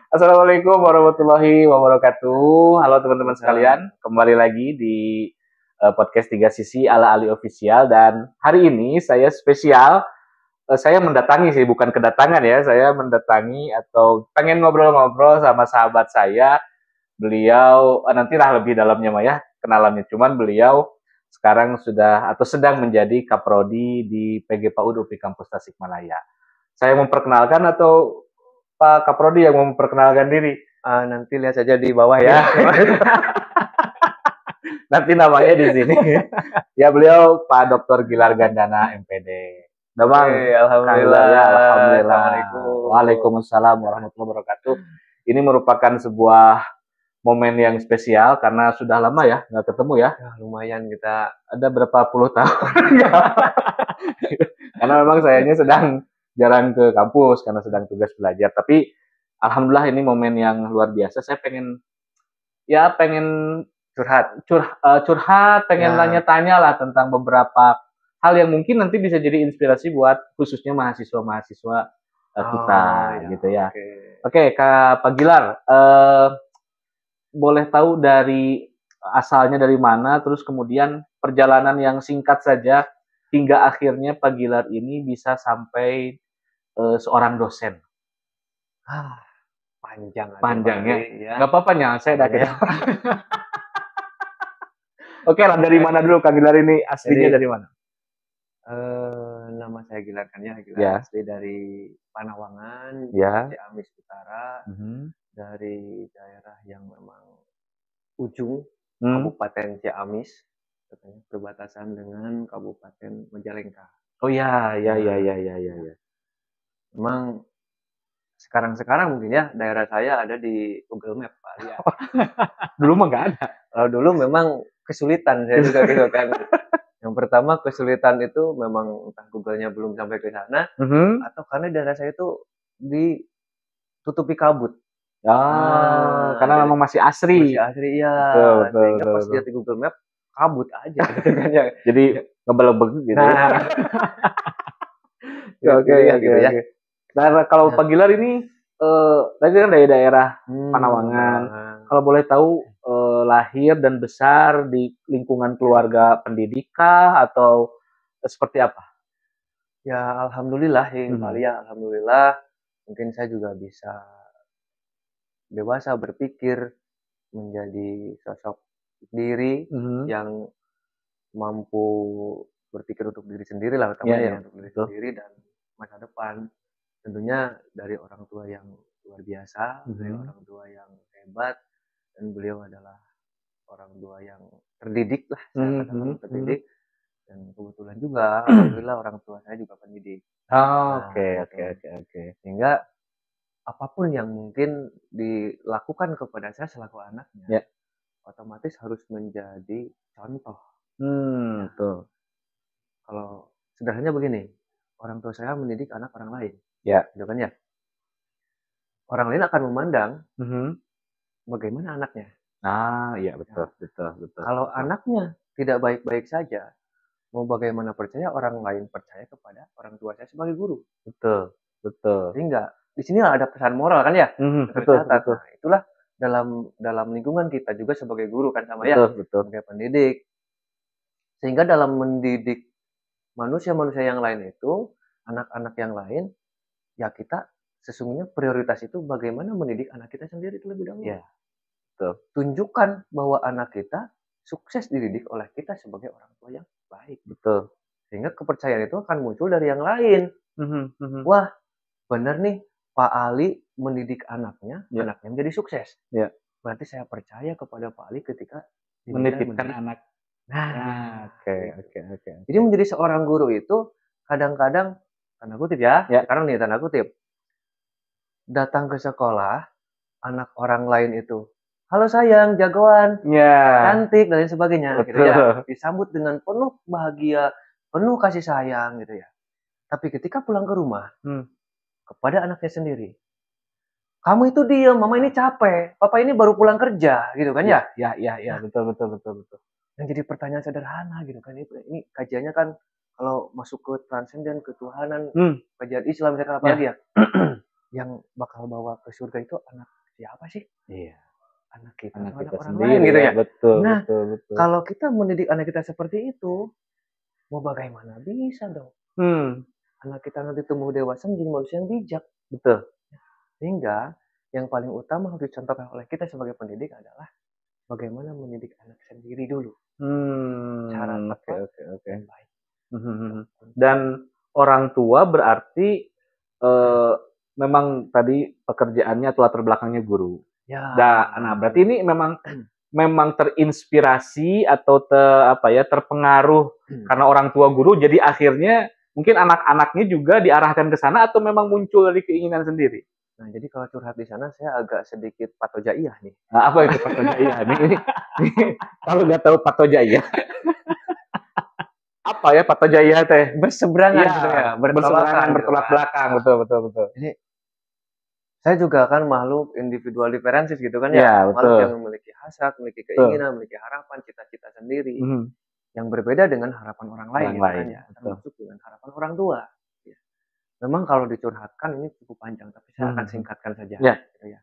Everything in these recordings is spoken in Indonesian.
Assalamualaikum warahmatullahi wabarakatuh. Halo teman-teman sekalian, kembali lagi di podcast Tiga Sisi ala Ali Official, dan hari ini saya spesial. Saya mendatangi sih, bukan kedatangan ya. Saya mendatangi atau pengen ngobrol-ngobrol sama sahabat saya. Beliau nantilah lebih dalamnya Maya kenalannya. Cuman beliau sekarang sudah atau sedang menjadi kaprodi di PG PAUD UPI Kampus Tasikmalaya. Saya memperkenalkan atau Pak Kaprodi yang memperkenalkan diri? Nanti lihat saja di bawah ya. Nanti namanya di sini. Ya, beliau Pak Dr. Gilar Gandana MPD. Damang. Alhamdulillah. Ya, alhamdulillah. Assalamualaikum. Waalaikumsalam warahmatullahi wabarakatuh. Ini merupakan sebuah momen yang spesial karena sudah lama ya nggak ketemu ya. Lumayan kita ada berapa puluh tahun. Karena memang sayanya sedang jarang ke kampus karena sedang tugas belajar. Tapi alhamdulillah ini momen yang luar biasa. Saya pengen curhat, pengen tanya-tanya lah tentang beberapa hal yang mungkin nanti bisa jadi inspirasi buat khususnya mahasiswa-mahasiswa kita gitu ya. Oke, Kak Gilar, boleh tahu dari asalnya dari mana, terus kemudian perjalanan yang singkat saja hingga akhirnya Pak Gilar ini bisa sampai seorang dosen. Panjangnya. Ya. Nggak apa-apa ya, saya udah kira. Oke lah, dari mana dulu Kak Gilar ini aslinya dari mana? Nama saya Gilar kan ya, Gilar asli dari Panawangan, Ciamis Utara, dari daerah yang memang ujung Kabupaten Ciamis, katanya perbatasan dengan Kabupaten Majalengka. Oh ya. Memang sekarang mungkin ya daerah saya ada di Google Map Pak ya. Dulu mah nggak ada. Kalau dulu memang kesulitan saya juga gitu kan. Yang pertama kesulitan itu memang entah Google-nya belum sampai ke sana, atau karena daerah saya itu ditutupi kabut. Karena memang masih asri. Masih asri ya. Sehingga pas lihat di Google Map kabut aja gitu kan ya. Jadi ngebelebeg gitu. Oke. Nah, kalau Pak Gilar ini tadi kan dari daerah Panawangan. Kalau boleh tahu lahir dan besar di lingkungan keluarga pendidikan atau seperti apa? Ya alhamdulillah ya, alhamdulillah. Mungkin saya juga bisa dewasa berpikir menjadi sosok diri yang mampu berpikir untuk diri sendiri lah, utamanya untuk diri sendiri dan masa depan. Tentunya dari orang tua yang luar biasa, dari orang tua yang hebat, dan beliau adalah orang tua yang terdidik lah, saya katakan terdidik, dan kebetulan juga alhamdulillah orang tua saya juga pendidik. Oke. Sehingga apapun yang mungkin dilakukan kepada saya selaku anaknya, otomatis harus menjadi contoh. Betul. Kalau sederhananya begini, orang tua saya mendidik anak orang lain. Gitu kan ya. Orang lain akan memandang bagaimana anaknya. Betul. Kalau anaknya tidak baik-baik saja, mau bagaimana percaya orang lain percaya kepada orang tua saya sebagai guru. Betul. Sehingga di sinilah ada pesan moral kan ya. Betul. Nah, itulah dalam lingkungan kita juga sebagai guru kan sama sebagai pendidik. Sehingga dalam mendidik manusia-manusia yang lain itu, anak-anak yang lain, ya kita sesungguhnya prioritas itu bagaimana mendidik anak kita sendiri terlebih dahulu. Tunjukkan bahwa anak kita sukses dididik oleh kita sebagai orang tua yang baik. Betul. Sehingga kepercayaan itu akan muncul dari yang lain. Wah, benar nih Pak Ali mendidik anaknya menjadi sukses. Berarti saya percaya kepada Pak Ali ketika menitipkan anak. Oke. Jadi menjadi seorang guru itu kadang-kadang tanda kutip sekarang nih tanda kutip, datang ke sekolah anak orang lain itu, halo sayang, jagoan, cantik dan lain sebagainya, gitu ya, disambut dengan penuh bahagia, penuh kasih sayang, gitu ya. Tapi ketika pulang ke rumah kepada anaknya sendiri, kamu itu diam, mama ini capek, papa ini baru pulang kerja, gitu kan ya? Betul. Yang jadi pertanyaan sederhana gitu kan, ini kajiannya kan kalau masuk ke transenden, ketuhanan, kajian Islam misalkan apalagi yang bakal bawa ke surga itu anak siapa sih? Iya. Anak kita Anak atau kita anak orang sendiri lain gitu ya. Betul, Nah, betul. kalau kita mendidik anak kita seperti itu, mau bagaimana bisa dong? Anak kita nanti tumbuh dewasa menjadi manusia yang bijak. Betul. Sehingga yang paling utama harus dicontohkan oleh kita sebagai pendidik adalah bagaimana mendidik anak sendiri dulu. Cara tepat dan baik. Dan orang tua berarti memang tadi pekerjaannya atau latar belakangnya guru. Ya. Nah, berarti ini memang terinspirasi atau terpengaruh karena orang tua guru, jadi akhirnya mungkin anak-anaknya juga diarahkan ke sana atau memang muncul dari keinginan sendiri? Nah, jadi kalau curhat di sana saya agak sedikit patojaiyah nih. Nah, apa itu patojaiyah? Ini kalau nggak tahu patojaiyah, apa ya patojaiyah teh? Berseberangan ya, gitu ya, berseberangan, bertolak belakang, betul. Jadi saya juga kan makhluk individual differences gitu kan ya, makhluk yang memiliki hasrat, memiliki keinginan, memiliki harapan, cita-cita sendiri yang berbeda dengan harapan orang lain, gitu kan ya, termasuk dengan harapan orang tua. Ya. Memang kalau dicurhatkan ini cukup panjang, tapi saya akan singkatkan saja. Ya. Gitu ya.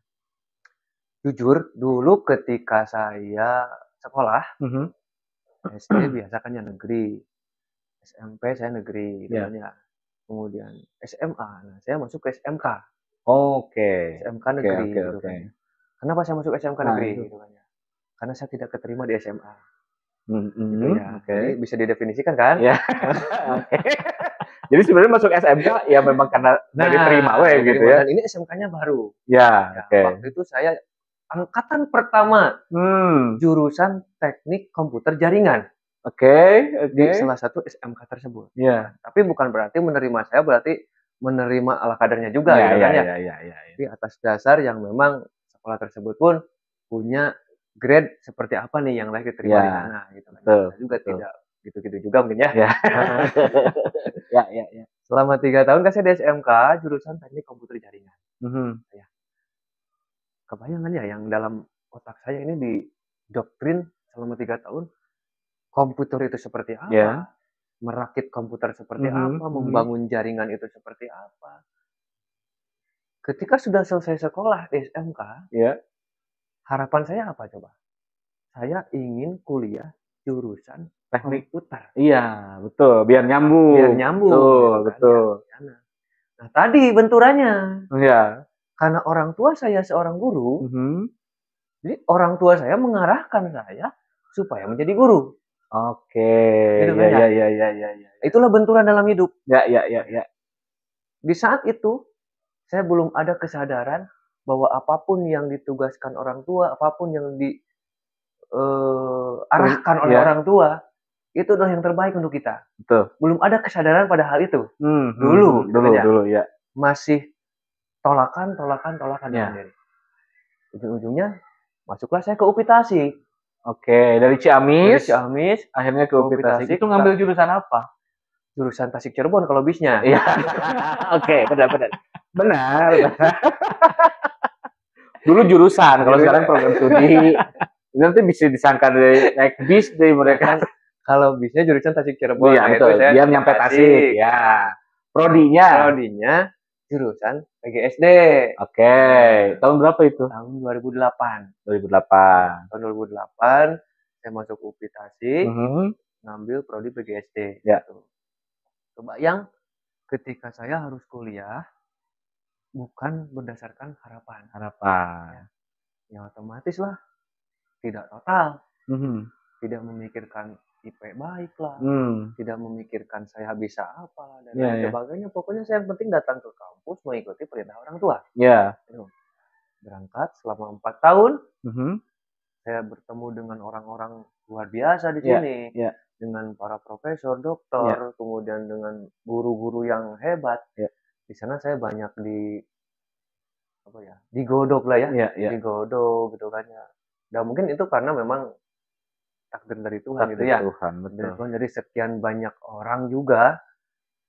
Jujur, dulu ketika saya sekolah, SD biasa kan ya negeri, SMP saya negeri, gitu kan ya. Kemudian SMA, nah saya masuk ke SMK. SMK negeri, gitu kan. Kenapa saya masuk SMK negeri, gitu kan ya? Karena saya tidak keterima di SMA. Gitu ya. Jadi bisa didefinisikan kan? Ya. Jadi sebenarnya masuk SMK ya memang karena diterima gitu ya. Dan ini SMK-nya baru. Ya, Waktu itu saya angkatan pertama jurusan teknik komputer jaringan. Di salah satu SMK tersebut. Ya. Tapi bukan berarti menerima saya berarti menerima ala kadarnya juga gitu kan ya. Tapi atas dasar yang memang sekolah tersebut pun punya grade seperti apa nih yang layak diterima di sana gitu kan. Saya juga tidak gitu-gitu juga mungkin ya. Ya. Selama 3 tahun kan saya di SMK jurusan teknik komputer jaringan. Ya. Kebayang kan ya yang dalam otak saya ini didoktrin selama 3 tahun komputer itu seperti apa, merakit komputer seperti apa, membangun jaringan itu seperti apa. Ketika sudah selesai sekolah di SMK, harapan saya apa coba? Saya ingin kuliah jurusan teknik komputer. Iya, betul. Biar nyambung. Betul. Nah, tadi benturannya. Iya. Karena orang tua saya seorang guru, jadi orang tua saya mengarahkan saya supaya menjadi guru. Gitu kan, ya. Itulah benturan dalam hidup. Ya. Di saat itu, saya belum ada kesadaran bahwa apapun yang ditugaskan orang tua, apapun yang diarahkan oleh orang tua, itu adalah yang terbaik untuk kita. Betul. Belum ada kesadaran pada hal itu. Dulu ya. Masih tolakan ya. Ujung-ujungnya masuklah saya ke UPI Tasik. Dari Ciamis. Akhirnya ke UPI Tasik. Itu ngambil jurusan apa? Jurusan Tasik Cirebon kalau bisnya. Iya. Benar. Dulu jurusan, kalau sekarang program studi. Nanti bisa disangka dari naik bis dari mereka. Kalau bisnya jurusan Tasik Cirebon. Iya, betul. Biar nyampe Tasik. Ya. Prodinya jurusan PGSD. Tahun berapa itu? Tahun 2008. Tahun 2008 saya masuk UPI Tasik, ngambil prodi PGSD. Kebayang ketika saya harus kuliah bukan berdasarkan harapan. Ya otomatis lah tidak total. Tidak memikirkan IP baik lah, tidak memikirkan saya bisa apa dan lain sebagainya. Pokoknya saya yang penting datang ke kampus mengikuti perintah orang tua. Berangkat selama 4 tahun, saya bertemu dengan orang-orang luar biasa di sini, dengan para profesor, dokter, kemudian dengan guru-guru yang hebat. Di sana saya banyak digodok lah ya, digodok gitu kan ya. Dan mungkin itu karena memang takdir dari Tuhan gitu ya. Tuhan, jadi sekian banyak orang juga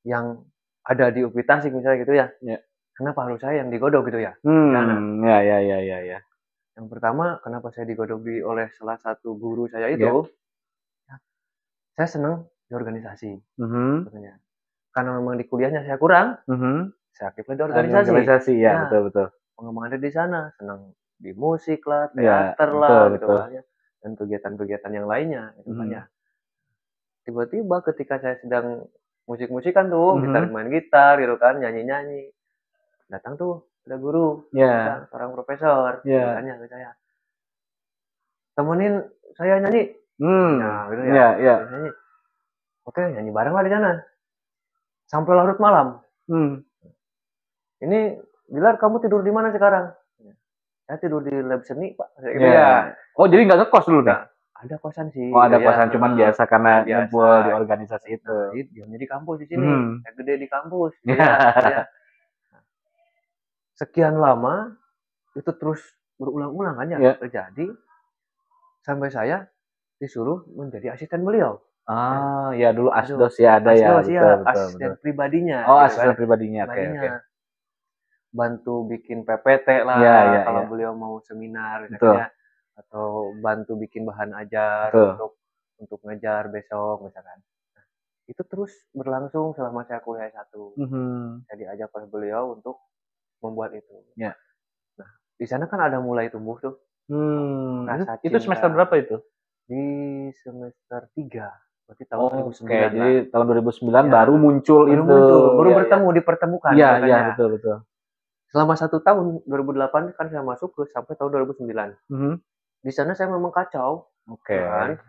yang ada di UPI Tasik misalnya gitu ya. Kenapa harus saya yang digodok gitu ya? Ya. Yang pertama, kenapa saya digodok oleh salah satu guru saya itu? Saya senang di organisasi. Karena memang di kuliahnya saya kurang, saya aktif di organisasi. Organisasi ya, betul. Pengembangan di sana, senang di musik lah, Ya, teater lah, gitu betul. kan ya. Dan kegiatan-kegiatan yang lainnya, gitu kan ya. Tiba-tiba ketika saya sedang musik-musikan tuh, main gitar gitu kan, nyanyi-nyanyi. Datang tuh ada guru, datang seorang profesor, tanya ke saya. Temenin saya nyanyi. Nah, gitu ya. Nyanyi. Oke, nyanyi bareng lah di sana. Sampai larut malam. Ini, Bilar, kamu tidur di mana sekarang? Saya tidur di lab seni, Pak. Gitu ya. Oh, jadi nggak ngekos dulu nih? Ada kosan sih. Oh, ada kosan, cuman biasa karena ngumpul di organisasi itu. Nah, diamnya di kampus di sini. Saya gede di kampus. Ya. Sekian lama, itu terus berulang-ulang kan ya terjadi. Sampai saya disuruh menjadi asisten beliau. Ya dulu asdos ya ada ya. Betul. Asisten pribadinya. Oh, asisten pribadinya. Oke. Bantu bikin PPT lah kalau beliau mau seminar misalnya, atau bantu bikin bahan ajar untuk ngajar besok misalkan. Nah, itu terus berlangsung selama saya kuliah S1. Saya diajak oleh beliau untuk membuat itu. Nah, di sana kan ada mulai tumbuh tuh. Itu semester berapa itu? Di semester 3. Berarti tahun 2009. Jadi tahun 2009 baru muncul itu. Baru bertemu, dipertemukan. Iya, betul. Selama 1 tahun, 2008 kan saya masuk sampai tahun 2009. Di sana saya memang kacau. Kan?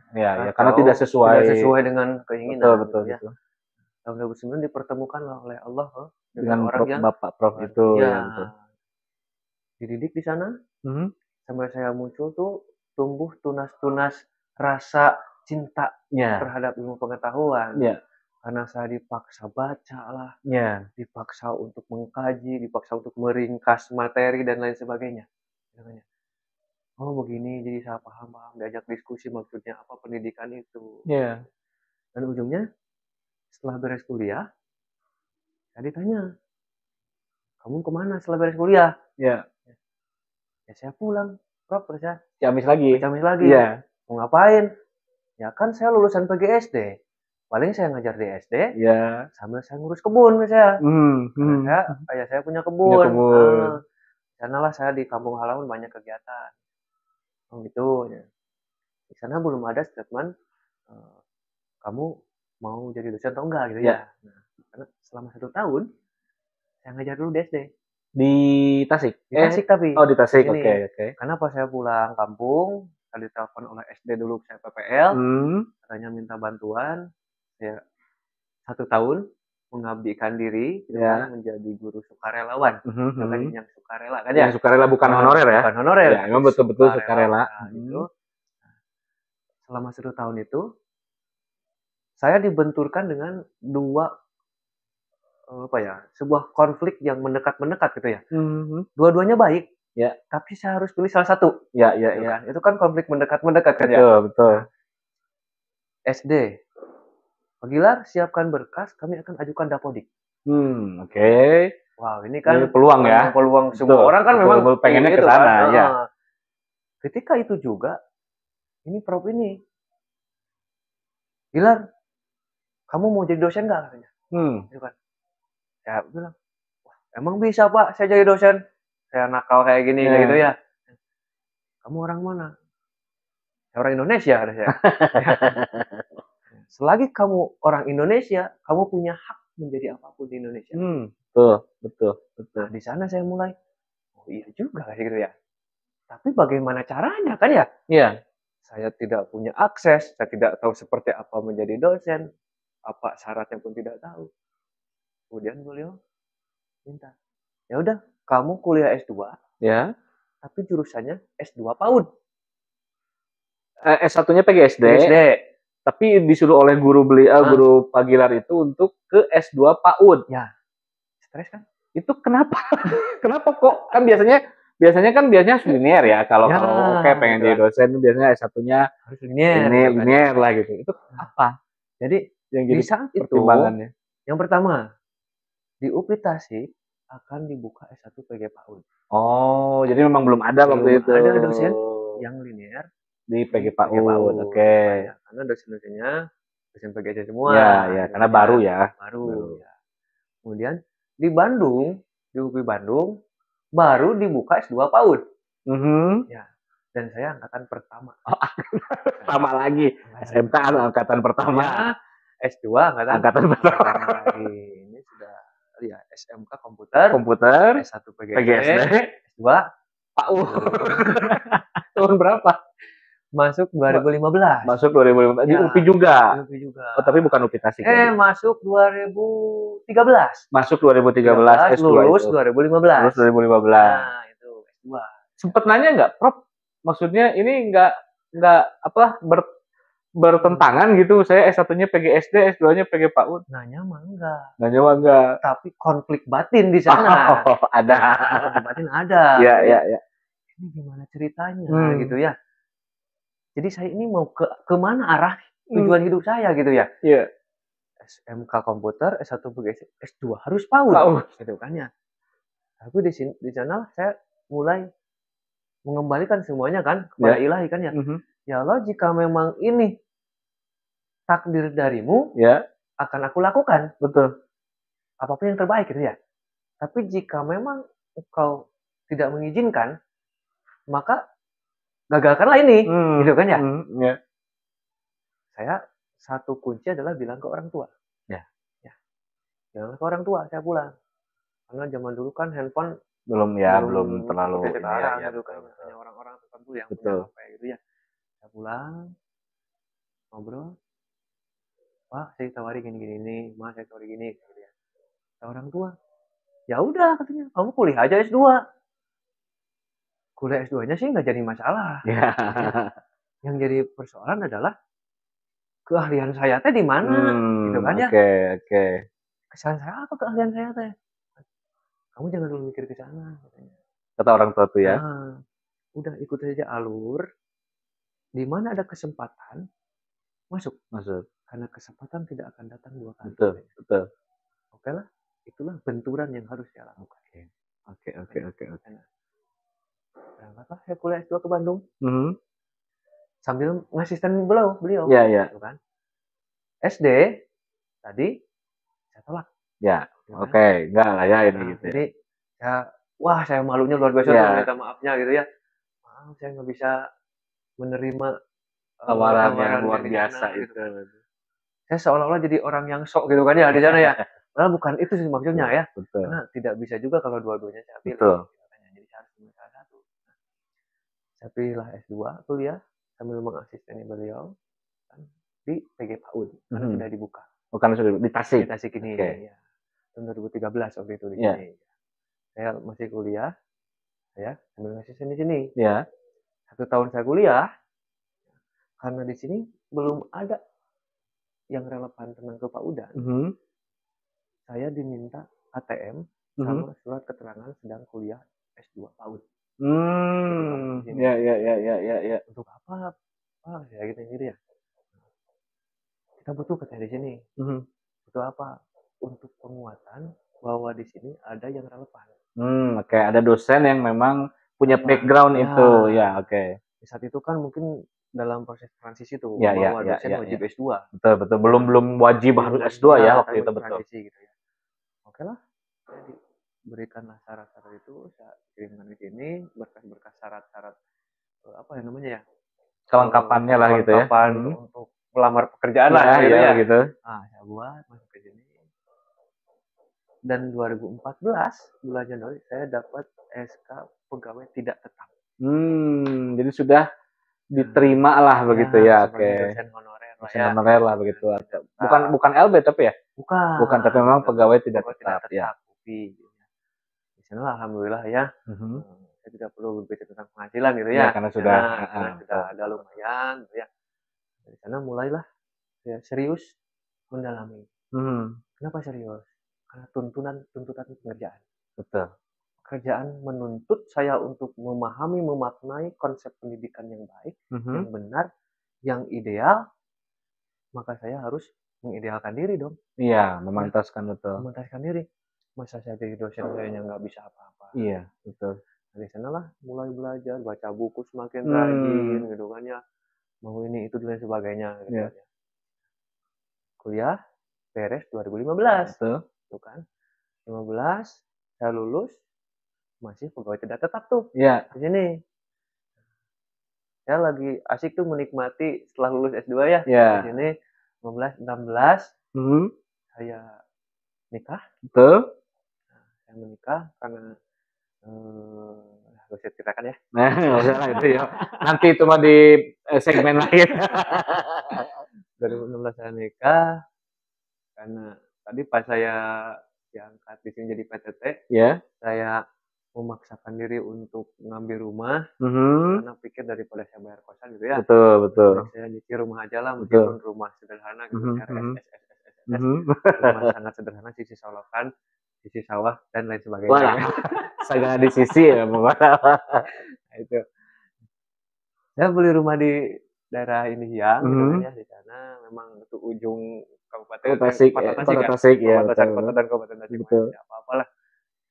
Karena tidak sesuai dengan keinginan. Betul. Tahun 2009 dipertemukan oleh Allah dengan orang yang Bapak Prof itu. Betul. Dididik di sana. Sampai saya muncul tuh tumbuh tunas-tunas rasa cinta terhadap ilmu pengetahuan. Karena saya dipaksa baca lah, dipaksa untuk mengkaji, dipaksa untuk meringkas materi dan lain sebagainya. Oh begini, jadi saya paham, diajak diskusi maksudnya apa pendidikan itu. Dan ujungnya setelah beres kuliah, saya ditanya, kamu kemana setelah beres kuliah? Ya saya pulang, Prof, saya Ciamis lagi. Mau ngapain? Ya kan saya lulusan PGSD. Paling saya ngajar di SD, sambil saya ngurus kebun saya. Ayah saya punya kebun. Sanalah saya di kampung halaman banyak kegiatan. Gitu. Di sana belum ada statement kamu mau jadi dosen atau enggak gitu ya. Nah, karena selama 1 tahun saya ngajar dulu di SD. Di Tasik? Di Tasik tapi. Oh, di Tasik. Oke. Karena pas saya pulang kampung, saya ditelepon oleh SD dulu saya PPL, katanya minta bantuan. Ya, 1 tahun mengabdikan diri menjadi guru sukarelawan. Yang sukarela kan Yang sukarela bukan honorer ya? Bukan honorer. Ya, memang betul-betul sukarela. Itu. Selama 1 tahun itu saya dibenturkan dengan sebuah konflik yang mendekat-mendekat gitu ya. Dua-duanya baik. Tapi saya harus pilih salah satu. Kan? Itu kan konflik mendekat-mendekat kan ya. Betul. SD. Pak Gilar, siapkan berkas, kami akan ajukan Dapodik. Oke. Wow, ini kan ini peluang ya. Peluang semua orang kan memang pengennya ke sana ya. Ketika itu juga, ini Prof ini. Gilar, kamu mau jadi dosen nggak katanya? Gitu kan. Saya bilang, wah, emang bisa Pak saya jadi dosen? Saya nakal kayak gini kayak gitu ya. Kamu orang mana? Saya orang Indonesia ada saya. Selagi kamu orang Indonesia, kamu punya hak menjadi apapun di Indonesia. Betul. Nah, di sana saya mulai, oh iya juga kayak gitu ya. Tapi bagaimana caranya kan ya? Saya tidak punya akses, saya tidak tahu seperti apa menjadi dosen, apa syaratnya pun tidak tahu. Kemudian beliau minta, ya udah, kamu kuliah S2, tapi jurusannya S2 PAUD. S1-nya PGSD. Tapi disuruh oleh guru guru Pak Gilar itu untuk ke S2 PAUD. Ya. Stres kan? Itu kenapa? Kenapa kok? Kan biasanya harus linear ya. Kalau pengen jadi dosen biasanya S1-nya harus linear lah gitu. Itu apa? Jadi yang di saat itu pertimbangannya. Yang pertama, di UPI Tasik akan dibuka S1 PG PAUD. Oh, jadi memang belum ada waktu itu. Ada dosen yang linear di PG PAUD. Oke. Karena dosen-dosennya dosen PGC semua. Ya, karena baru ya. Baru. Ya. Kemudian di Bandung, di UPI Bandung, baru dibuka S2 PAUD. Ya, dan saya angkatan pertama. Sama lagi. SMK angkatan pertama. Ya, S2 angkatan pertama lagi. Ini sudah ya SMK komputer, S1 PGSD, S2 PAUD. Tahun berapa? Masuk 2015. Masuk 2015. Di UPI juga. Di UPI juga. Oh, tapi bukan UPI Tasik. Masuk 2013. Masuk 2013 S2 lulus itu. 2015. Lulus 2015. Nah, itu S2. Sempet nanya nggak, Prof? Maksudnya ini nggak apa bertentangan gitu. Saya S1-nya PGSD, S2-nya PG PAUD. Nanya mah enggak. Tapi konflik batin di sana. Oh, ada. Konflik batin ada. Ya. Ini gimana ceritanya gitu ya. Jadi saya ini mau ke mana arah tujuan hidup saya gitu ya. Iya. SMK komputer, S1 PGSD, S2 harus PAUD gitu kan ya. Tapi di sana saya mulai mengembalikan semuanya kan kepada ilahi kan ya. Ya Allah, jika memang ini takdir darimu, akan aku lakukan. Betul. Apapun yang terbaik gitu ya. Tapi jika memang engkau tidak mengizinkan, maka gagalkanlah ini, gitu kan ya. Saya satu kunci adalah bilang ke orang tua. Ya. Bilang ke orang tua, saya pulang. Karena zaman dulu kan handphone belum terlalu sekarang gitu kan. Hanya orang-orang tertentu yang punya HP gitu ya. Saya pulang, ngobrol. Pak, saya tawari gini-gini nih, Ma, saya tawari gini gitu ya. Orang tua, ya udah katanya, kamu kuliah aja S2. Kuliah S2-nya sih nggak jadi masalah. Ya. Yang jadi persoalan adalah keahlian saya teh di mana, gitu kan ya? Oke. Kesalahan saya apa keahlian saya teh? Kamu jangan dulu mikir ke sana, katanya. Kata orang tua tuh ya. Udah ikut saja alur. Di mana ada kesempatan, masuk. Karena kesempatan tidak akan datang dua kali. Betul. Oke lah, itulah benturan yang harus saya lakukan. Oke. Berangkatlah saya kuliah S2 ke Bandung. Sambil ngasisten beliau. Iya. Gitu kan. SD tadi saya tolak. Ya. Oke, enggak lah ya ini gitu. Jadi saya malunya luar biasa tuh, minta maafnya gitu ya. Maaf, saya nggak bisa menerima tawaran yang luar biasa itu. Saya seolah-olah jadi orang yang sok gitu kan ya di sana ya. Padahal bukan itu sih maksudnya ya. Betul. Karena tidak bisa juga kalau dua-duanya saya pilih. Betul. Jadi saya harus pilih salah satu. Saya pilihlah S2 kuliah sambil mengasisteni beliau kan, di PG PAUD karena sudah dibuka. Karena sudah di Tasik. Di Tasik ini ya. Tahun 2013 waktu itu di sini. Saya masih kuliah, saya sambil ngasisten di sini. 1 tahun saya kuliah, karena di sini belum ada yang relevan tentang kepaudan. Saya diminta ATM sama surat keterangan sedang kuliah S2 PAUD. Ya. Untuk apa? Ya gitu ya. Kita butuh katanya di sini. Butuh apa? Untuk penguatan bahwa di sini ada yang relevan. Oke. Ada dosen yang memang punya background itu. Ya, oke. Di saat itu kan mungkin dalam proses transisi tuh bahwa dosen wajib S2. Betul. Belum wajib harus S2 ya waktu itu, betul. Gitu ya. Oke lah. Jadi berikanlah syarat-syarat itu, saya kirimkan di sini berkas-berkas syarat-syarat apa yang namanya ya? Kelengkapannya lah gitu ya. Untuk melamar pekerjaan lah gitu ya. Gitu. Saya buat masuk ke sini. Dan 2014 bulan Januari saya dapat SK pegawai tidak tetap. Jadi sudah diterima lah begitu ya. Oke. Dosen honorer lah begitu. Bukan LB tapi ya? Bukan, tapi memang pegawai tidak tetap ya. Di sana alhamdulillah ya. Saya tidak perlu berbicara tentang penghasilan gitu ya. Karena sudah ada lumayan gitu ya. Dari sana mulailah saya serius mendalami. Kenapa serius? Karena tuntutan pekerjaan. Betul. Kerjaan menuntut saya untuk memahami, memaknai konsep pendidikan yang baik, yang benar, yang ideal, maka saya harus mengidealkan diri dong. Iya, memantaskan betul. Memantaskan diri. Masa saya jadi dosen kayaknya nggak bisa apa-apa. Iya, betul. Dari sanalah mulai belajar, baca buku semakin rajin gitu kan ya. Mau ini itu dan sebagainya gitu kan ya. Kuliah beres 2015. Betul. Itu kan. 2015 saya lulus, masih pegawai tidak tetap tuh Iya. di sini. Saya lagi asik tuh menikmati setelah lulus S2 ya. Iya. Di sini 15 16 saya nikah. Betul. Saya menikah karena harus ceritakan ya. Nah, nggak usah lah itu ya. Nanti itu mah di segmen lain. 2016 saya nikah karena tadi pas saya diangkat di sini jadi PTT, Ya. saya memaksakan diri untuk ngambil rumah karena pikir daripada saya bayar kosan gitu ya. Betul. Saya nyicil rumah aja lah, meskipun rumah sederhana gitu, rumah sangat sederhana, sisi solokan, sisi sawah dan lain sebagainya. Wah, segala di sisi ya pokoknya. Nah, itu. Saya beli rumah di daerah ini ya, gitu ya, di sana memang itu ujung Kabupaten Tasik, Kota Tasik ya. Kota dan Kabupaten Tasik. Betul. Tidak apa-apa lah.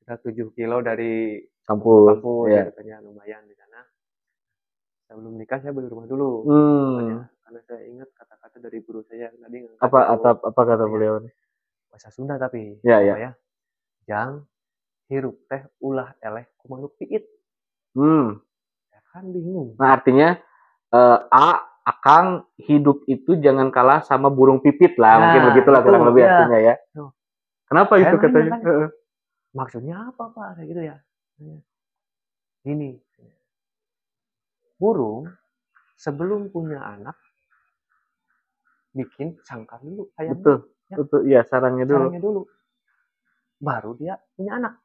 Kita 7 kilo dari kampus ya. Gitu kan, lumayan di sana. Sebelum nikah saya beli rumah dulu. Karena saya ingat kata-kata dari guru saya tadi. Apa kata beliau nih? Bahasa Sunda tapi. Ya. Jang hirup teh ulah eleh kumaha piit. Ya kan bingung. Nah, artinya Akang hidup itu jangan kalah sama burung pipit lah, mungkin begitulah kurang lebih artinya ya. Kenapa itu katanya? Kan, maksudnya apa Pak? Kayak gitu ya. Gini. Burung sebelum punya anak bikin sangkar dulu sayangnya. Betul. Iya, sarangnya dulu. Baru dia punya anak.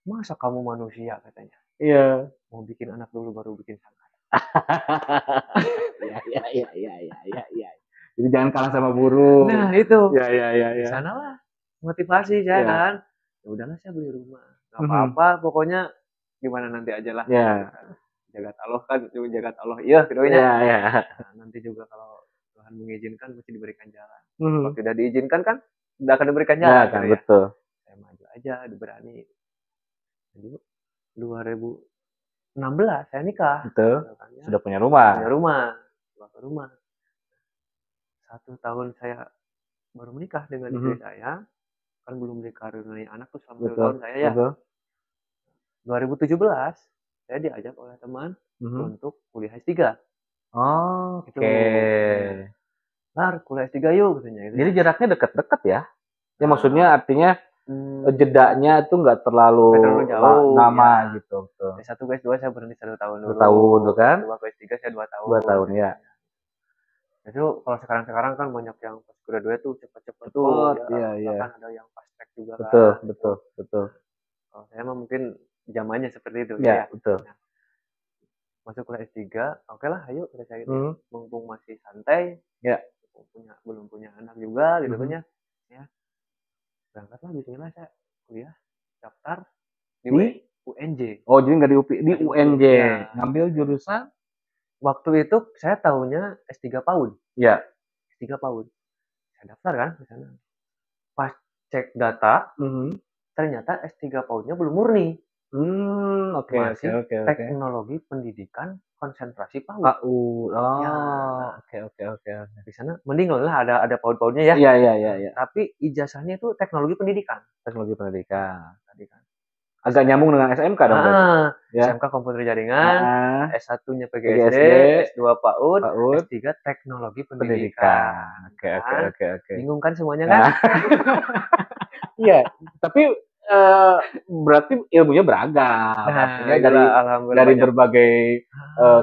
Masa kamu manusia katanya? Iya. Mau bikin anak dulu baru bikin sangkar. Ya. Jadi jangan kalah sama burung. Nah, itu. Ya. Di sana lah motivasi saya kan. Ya udahlah saya beli rumah. Enggak apa-apa, pokoknya gimana nanti aja lah. Ya. Jagat Allah kan, jagat Allah. Iya, keduanya. Ya. Nah, nanti juga kalau Tuhan mengizinkan mesti diberikan jalan. Kalau tidak diizinkan kan tidak akan diberikan jalan. Kan, betul. Saya maju aja, berani. Jadi 2016 saya nikah. Betul. Sudah punya rumah. Punya rumah. 1 tahun saya baru menikah dengan istri saya. Kan belum dikaruniai anak tuh selama 2 tahun saya ya. Betul. 2017 saya diajak oleh teman untuk kuliah S3. Oke. Lar, kuliah S3 yuk katanya gitu. Jadi jaraknya dekat-dekat ya. Ya maksudnya artinya jedanya itu nggak terlalu jauh lama gitu. S1 ke S2 saya berhenti 1 tahun dulu. 1 tahun tuh kan. S2 ke S3 saya 2 tahun. 2 tahun ya. Itu kalau sekarang kan banyak yang postgraduate tuh cepet-cepet tuh. Iya. Kan ada yang fast track juga Betul. Kalau saya mah mungkin zamannya seperti itu ya. Betul. Nah, masuk kuliah S3, oke lah ayo kita cari mumpung masih santai. Ya. Belum punya anak juga gitu kan ya. Berangkatlah bismillah saya kuliah daftar di UNJ. Oh, jadi nggak di UPI, di UNJ. Ngambil jurusan? Waktu itu saya tahunya S3 PAUD. Iya. S3 PAUD. Saya daftar kan di sana. Pas cek data, ternyata S3 PAUD-nya belum murni. Oke. Teknologi pendidikan konsentrasi PAUD. Oke. Di sana mending lah ada PAUD-PAUD-nya ya. Iya. Tapi ijazahnya itu teknologi pendidikan. Tadi kan. Agak nyambung dengan SMK dong. SMK komputer jaringan, S1-nya PGSD, S2 PAUD, S3 teknologi pendidikan. Oke. Bingung kan semuanya kan? Iya, tapi berarti ilmunya beragam. Dari berbagai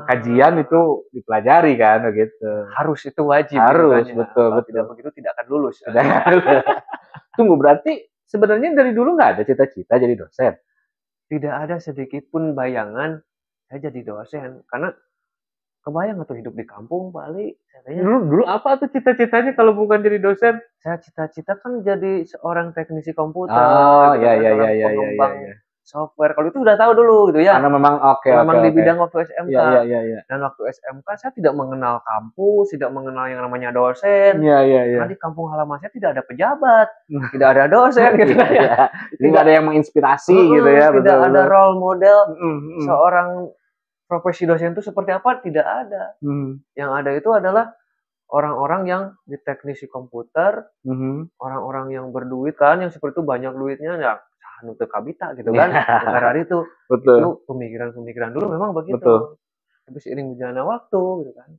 kajian itu dipelajari kan begitu. Harus, itu wajib. Betul. Tidak begitu tidak akan lulus. Tunggu, berarti sebenarnya dari dulu nggak ada cita-cita jadi dosen? Tidak ada sedikit pun bayangan saya jadi dosen, karena kebayang atau hidup di kampung Bali. Dulu apa tuh cita-citanya kalau bukan jadi dosen? Saya cita-cita kan jadi seorang teknisi komputer. Iya. Software. Kalau itu udah tahu dulu gitu ya. Karena memang di bidang waktu SMK. Iya. Dan waktu SMK saya tidak mengenal kampus, tidak mengenal yang namanya dosen. Iya. Karena di kampung halaman saya tidak ada pejabat, tidak ada dosen gitu ya. Tidak ada yang menginspirasi gitu ya. Tidak ada role model seorang profesi dosen itu seperti apa, tidak ada. Yang ada itu adalah orang-orang yang di teknisi komputer, orang-orang yang berduit kan, yang seperti itu banyak duitnya, ya nutup kabita gitu kan. Ferrari itu pemikiran-pemikiran dulu memang begitu. Betul. Tapi seiring berjalannya waktu gitu kan,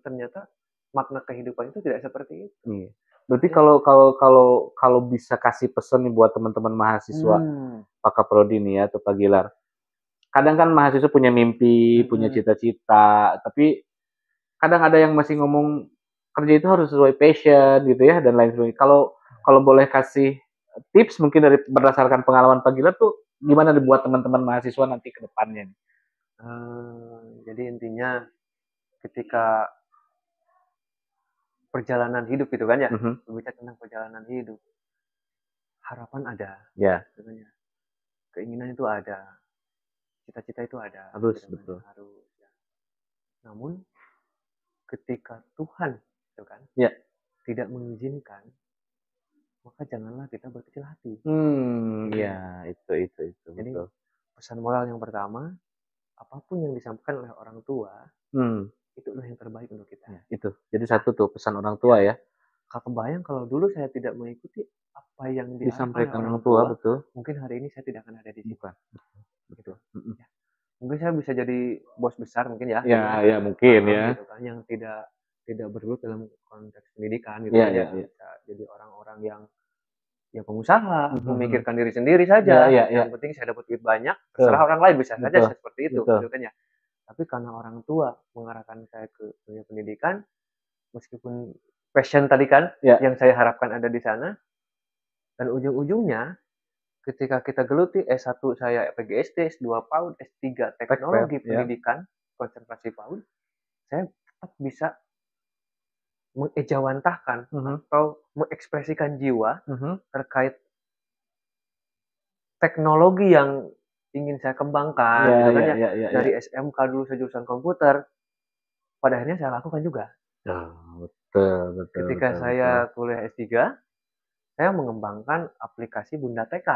ternyata makna kehidupan itu tidak seperti itu. Iya. Berarti kalau bisa kasih pesan nih buat teman-teman mahasiswa Pak Kaprodi nih ya, atau Pak Gilar. Kadang kan mahasiswa punya mimpi, punya cita-cita, tapi kadang ada yang masih ngomong kerja itu harus sesuai passion gitu ya dan lain sebagainya. Kalau boleh kasih tips mungkin dari berdasarkan pengalaman Pak Gilar tuh gimana dibuat teman-teman mahasiswa nanti ke depannya nih? Jadi intinya ketika perjalanan hidup gitu kan ya, berbicara tentang perjalanan hidup, harapan ada, keinginan itu ada, cita-cita itu ada, harus betul. Harus. Ya. Namun ketika Tuhan, gitu kan, tidak mengizinkan, maka janganlah kita berkecil hati. Ya itu. Jadi betul. pesan moral yang pertama, apapun yang disampaikan oleh orang tua, itulah yang terbaik untuk kita. Ya, itu. Jadi satu tuh pesan orang tua ya. Kebayang kalau dulu saya tidak mengikuti apa yang disampaikan orang tua, betul. Mungkin hari ini saya tidak akan ada di sini. Betul. Ya. Mungkin saya bisa jadi bos besar mungkin ya. Ya mungkin ya. Gitu kan, yang tidak bergelut dalam konteks pendidikan gitu ya. Bisa jadi orang-orang yang pengusaha, memikirkan diri sendiri saja. Yang penting saya dapat duit banyak, terserah orang lain, bisa saja seperti itu, gitu kan ya. Tapi karena orang tua mengarahkan saya ke dunia pendidikan, meskipun passion tadi kan yang saya harapkan ada di sana, dan ujung-ujungnya ketika kita geluti S1 saya PGSD, S2 PAUD, S3 teknologi pendidikan konsentrasi PAUD, saya tetap bisa mengejawantahkan atau mengekspresikan jiwa terkait teknologi yang ingin saya kembangkan gitu kan ya. Dari SMK dulu saya jurusan komputer, pada akhirnya saya lakukan juga. Betul. Ketika saya kuliah S3, saya mengembangkan aplikasi Bunda TK.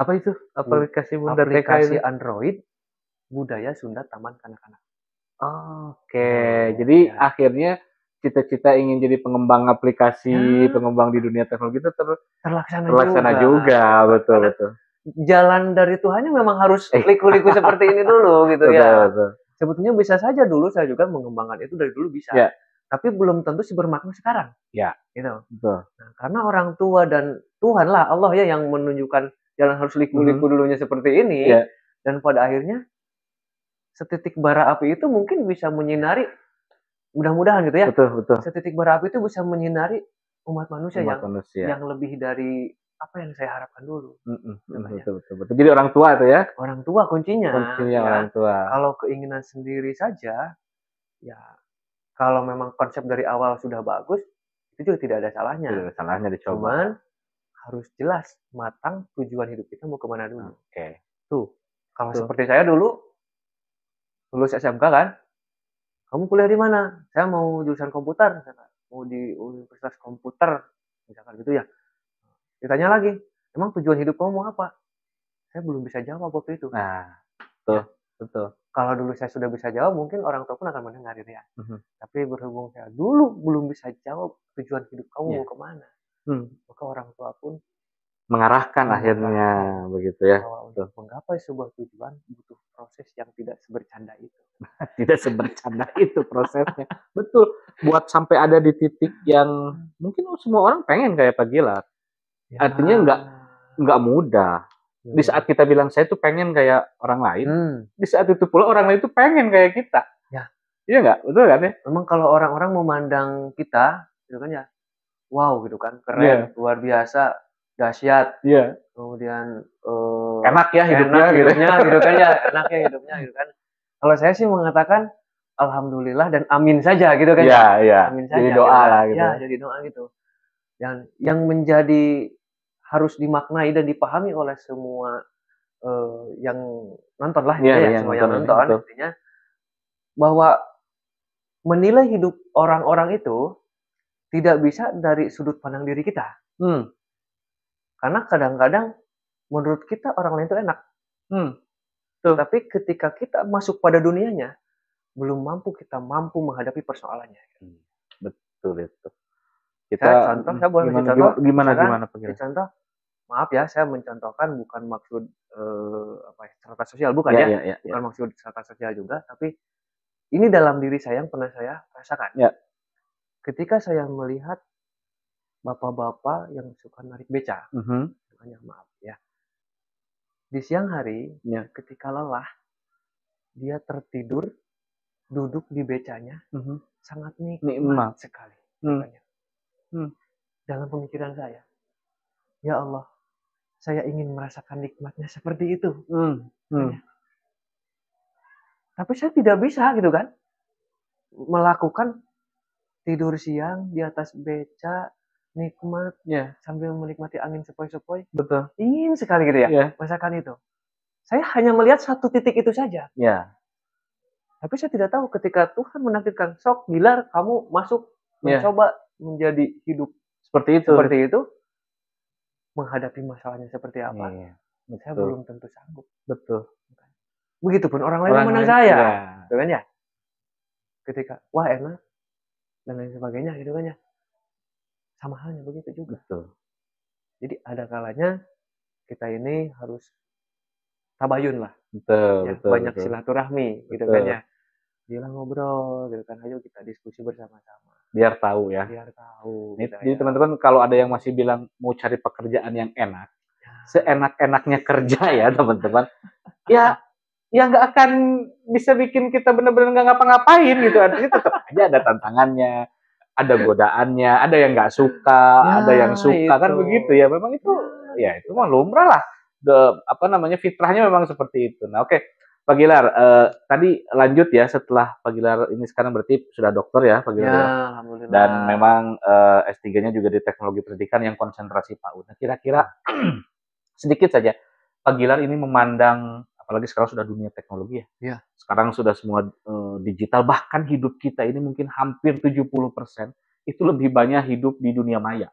Apa itu aplikasi Bunda TK? Aplikasi Android Budaya Sunda Taman Kanak-kanak. Jadi akhirnya cita-cita ingin jadi pengembang aplikasi, pengembang di dunia teknologi itu terlaksana juga. Betul. Jalan dari Tuhannya memang harus liku-liku seperti ini dulu gitu ya. Betul. Sebetulnya bisa saja dulu saya juga mengembangkan itu dari dulu bisa. Tapi belum tentu bermakna sekarang. Gitu. Betul. Nah, karena orang tua dan Tuhan lah, Allah ya yang menunjukkan jalan harus liku-liku dulunya seperti ini. Dan pada akhirnya setitik bara api itu mungkin bisa menyinari, mudah-mudahan gitu ya. Betul. Setitik bara api itu bisa menyinari umat manusia yang lebih dari apa yang saya harapkan dulu. Betul. Jadi orang tua itu ya. Orang tua kuncinya orang tua. Kalau keinginan sendiri saja, ya kalau memang konsep dari awal sudah bagus, itu juga tidak ada salahnya. Tidak ada salahnya dicoba. Cuman harus jelas, matang tujuan hidup kita mau kemana dulu. Tuh, kalau seperti saya dulu, lulus SMK kan, kamu kuliah di mana? Saya mau jurusan komputer, mau di Universitas Komputer, misalkan gitu ya. Ditanya lagi, emang tujuan hidup kamu mau apa? Saya belum bisa jawab waktu itu. Betul. Kalau dulu saya sudah bisa jawab, mungkin orang tua pun akan mendengar gitu ya. Tapi berhubung saya dulu belum bisa jawab tujuan hidup kamu mau kemana, maka orang tua pun mengarahkan akhirnya begitu ya. Untuk menggapai sebuah tujuan butuh proses yang tidak sebercanda itu. Tidak sebercanda itu prosesnya. Betul. Buat sampai ada di titik yang mungkin semua orang pengen kayak Pak Gilar. Artinya nggak mudah. Di saat kita bilang saya tuh pengen kayak orang lain, di saat itu pula orang lain tuh pengen kayak kita. Iya nggak? Betul kan ya? Memang kalau orang-orang memandang kita, gitu kan ya, wow gitu kan, keren, luar biasa, dahsyat. Kemudian enak ya hidupnya gitu kan ya, enak ya hidupnya gitu kan. Kalau saya sih mengatakan alhamdulillah dan amin saja gitu kan ya. Amin saja. Jadi doa lah gitu. Ya, jadi doa gitu. Yang menjadi harus dimaknai dan dipahami oleh semua yang nonton lah, semua yang nonton, artinya bahwa menilai hidup orang-orang itu tidak bisa dari sudut pandang diri kita. Karena kadang-kadang menurut kita orang lain itu enak. Tapi ketika kita masuk pada dunianya, belum mampu kita menghadapi persoalannya. Betul itu. Saya contoh, saya boleh kasih contoh. Gimana Pak Gilar? Contoh, maaf ya, saya mencontohkan bukan maksud strata sosial, bukan bukan maksud strata sosial juga, tapi ini dalam diri saya yang pernah saya rasakan. Ya. Ketika saya melihat bapak-bapak yang suka narik beca, maaf ya, di siang hari, ketika lelah, dia tertidur, duduk di becanya, sangat nikmat sekali. Dalam pemikiran saya, ya Allah, saya ingin merasakan nikmatnya seperti itu. Tapi saya tidak bisa gitu kan, melakukan tidur siang di atas beca, nikmat, sambil menikmati angin sepoi-sepoi. Betul. Ingin sekali gitu ya, merasakan itu. Saya hanya melihat satu titik itu saja. Tapi saya tidak tahu ketika Tuhan menakdirkan, sok Gilar, kamu masuk mencoba menjadi hidup seperti itu, menghadapi masalahnya seperti apa, saya belum tentu sanggup. Betul. Begitupun orang lain menang saya, gitu kan ya. Ketika wah enak dan lain sebagainya, gitu kan ya. Sama halnya begitu juga. Betul. Jadi ada kalanya kita ini harus tabayun lah. Betul. Banyak silaturahmi, gitu kan ya. Bilang ngobrol, gitu kan, ayo kita diskusi bersama-sama. Biar tahu ya. Jadi teman-teman kalau ada yang masih bilang mau cari pekerjaan yang enak, seenak-enaknya kerja ya teman-teman. ya nggak akan bisa bikin kita benar-benar nggak ngapa-ngapain gitu. Artinya tetap aja ada tantangannya, ada godaannya, ada yang nggak suka, ada yang suka kan begitu ya. Memang itu itu mah lumrah lah. Fitrahnya memang seperti itu. Nah, oke. Pak Gilar, tadi lanjut ya setelah Pak Gilar ini sekarang berarti sudah dokter ya Pak Gilar. Alhamdulillah. Dan memang S3-nya juga di teknologi pendidikan yang konsentrasi PAUD. Nah, kira-kira sedikit saja Pak Gilar ini memandang, apalagi sekarang sudah dunia teknologi ya. Sekarang sudah semua digital, bahkan hidup kita ini mungkin hampir 70% itu lebih banyak hidup di dunia maya.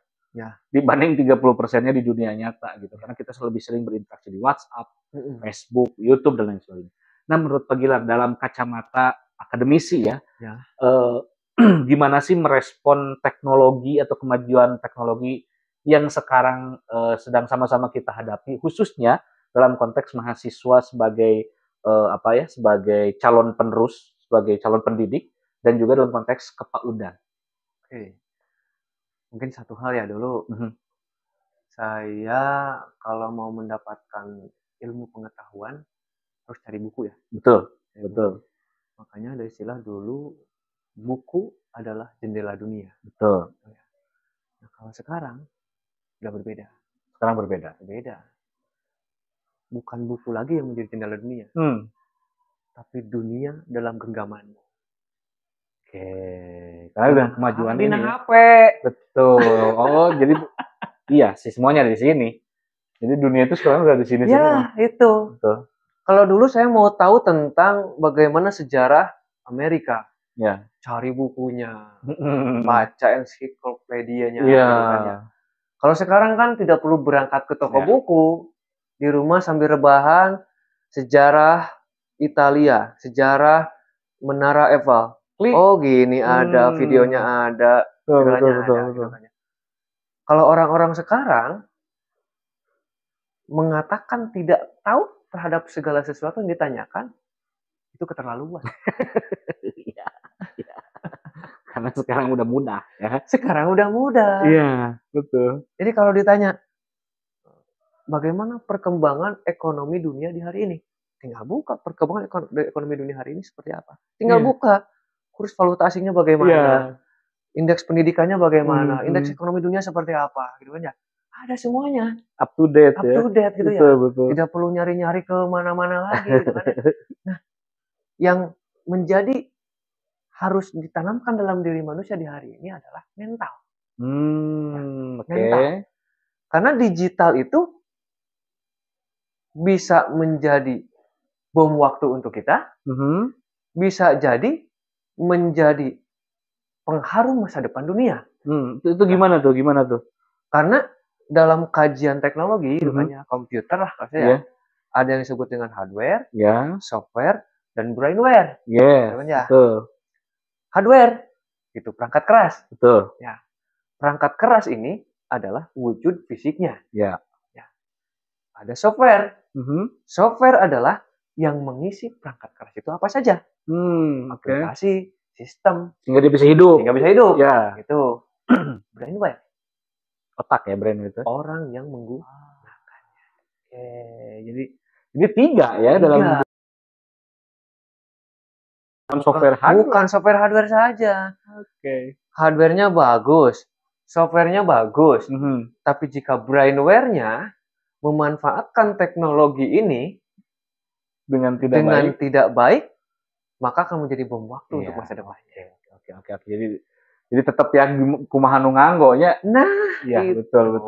Dibanding 30%-nya di dunia nyata gitu. Karena kita lebih sering berinteraksi di WhatsApp, Facebook, YouTube dan lain sebagainya. Nah, menurut Pak Gilar dalam kacamata akademisi gimana sih merespon teknologi atau kemajuan teknologi yang sekarang sedang sama-sama kita hadapi, khususnya dalam konteks mahasiswa sebagai sebagai calon penerus, sebagai calon pendidik, dan juga dalam konteks kepaudan. Mungkin satu hal ya dulu, saya kalau mau mendapatkan ilmu pengetahuan harus cari buku ya. Betul. Makanya ada istilah dulu, buku adalah jendela dunia. Betul. Nah, kalau sekarang udah berbeda. Bukan buku lagi yang menjadi jendela dunia, tapi dunia dalam genggamanmu. Karena udah kemajuan ini. HP. Betul. Oh, jadi iya sih semuanya di sini. Jadi dunia itu sekarang udah di sini semua. Itu. Betul. Kalau dulu saya mau tahu tentang bagaimana sejarah Amerika. Cari bukunya, baca ensiklopedianya. Kalau sekarang kan tidak perlu berangkat ke toko buku, di rumah sambil rebahan, sejarah Italia, sejarah Menara Eiffel. Oh gini ada, videonya ada, betul. Kalau orang-orang sekarang mengatakan tidak tahu terhadap segala sesuatu yang ditanyakan, itu keterlaluan. Karena sekarang udah mudah ya. Iya, betul. Jadi kalau ditanya bagaimana perkembangan ekonomi dunia di hari ini, tinggal buka perkembangan ekonomi dunia hari ini seperti apa. Tinggal buka kurs valuta asingnya bagaimana, indeks pendidikannya bagaimana, indeks ekonomi dunia seperti apa, gitu kan ya. Ada semuanya. Up to date gitu ya. Betul. Tidak perlu nyari-nyari ke mana-mana lagi gitu kan ya. Nah, yang menjadi harus ditanamkan dalam diri manusia di hari ini adalah mental. Mental. Karena digital itu bisa menjadi bom waktu untuk kita, bisa jadi menjadi pengharum masa depan dunia. Itu gimana tuh? Karena dalam kajian teknologi, komputer lah maksudnya, ada yang disebut dengan hardware, software, dan brainware. Betul. Hardware itu perangkat keras. Betul. Ya. Perangkat keras ini adalah wujud fisiknya. Ya. Ya. Ada software. Software adalah yang mengisi perangkat keras itu apa saja. Aplikasi, sistem. Sehingga dia bisa hidup. Ya. Itu. Brainware. Otak ya brain itu. Orang yang menggunakannya. Oke. Jadi ini 3 ya dalam software hardware. Bukan software hardware saja. Oke. Hardware-nya bagus, software-nya bagus. Tapi jika brainware-nya memanfaatkan teknologi ini dengan tidak baik, maka akan menjadi bom waktu untuk masa depannya. Oke. Jadi tetap yang kumaha nu nganggonya. Nah, ya, betul.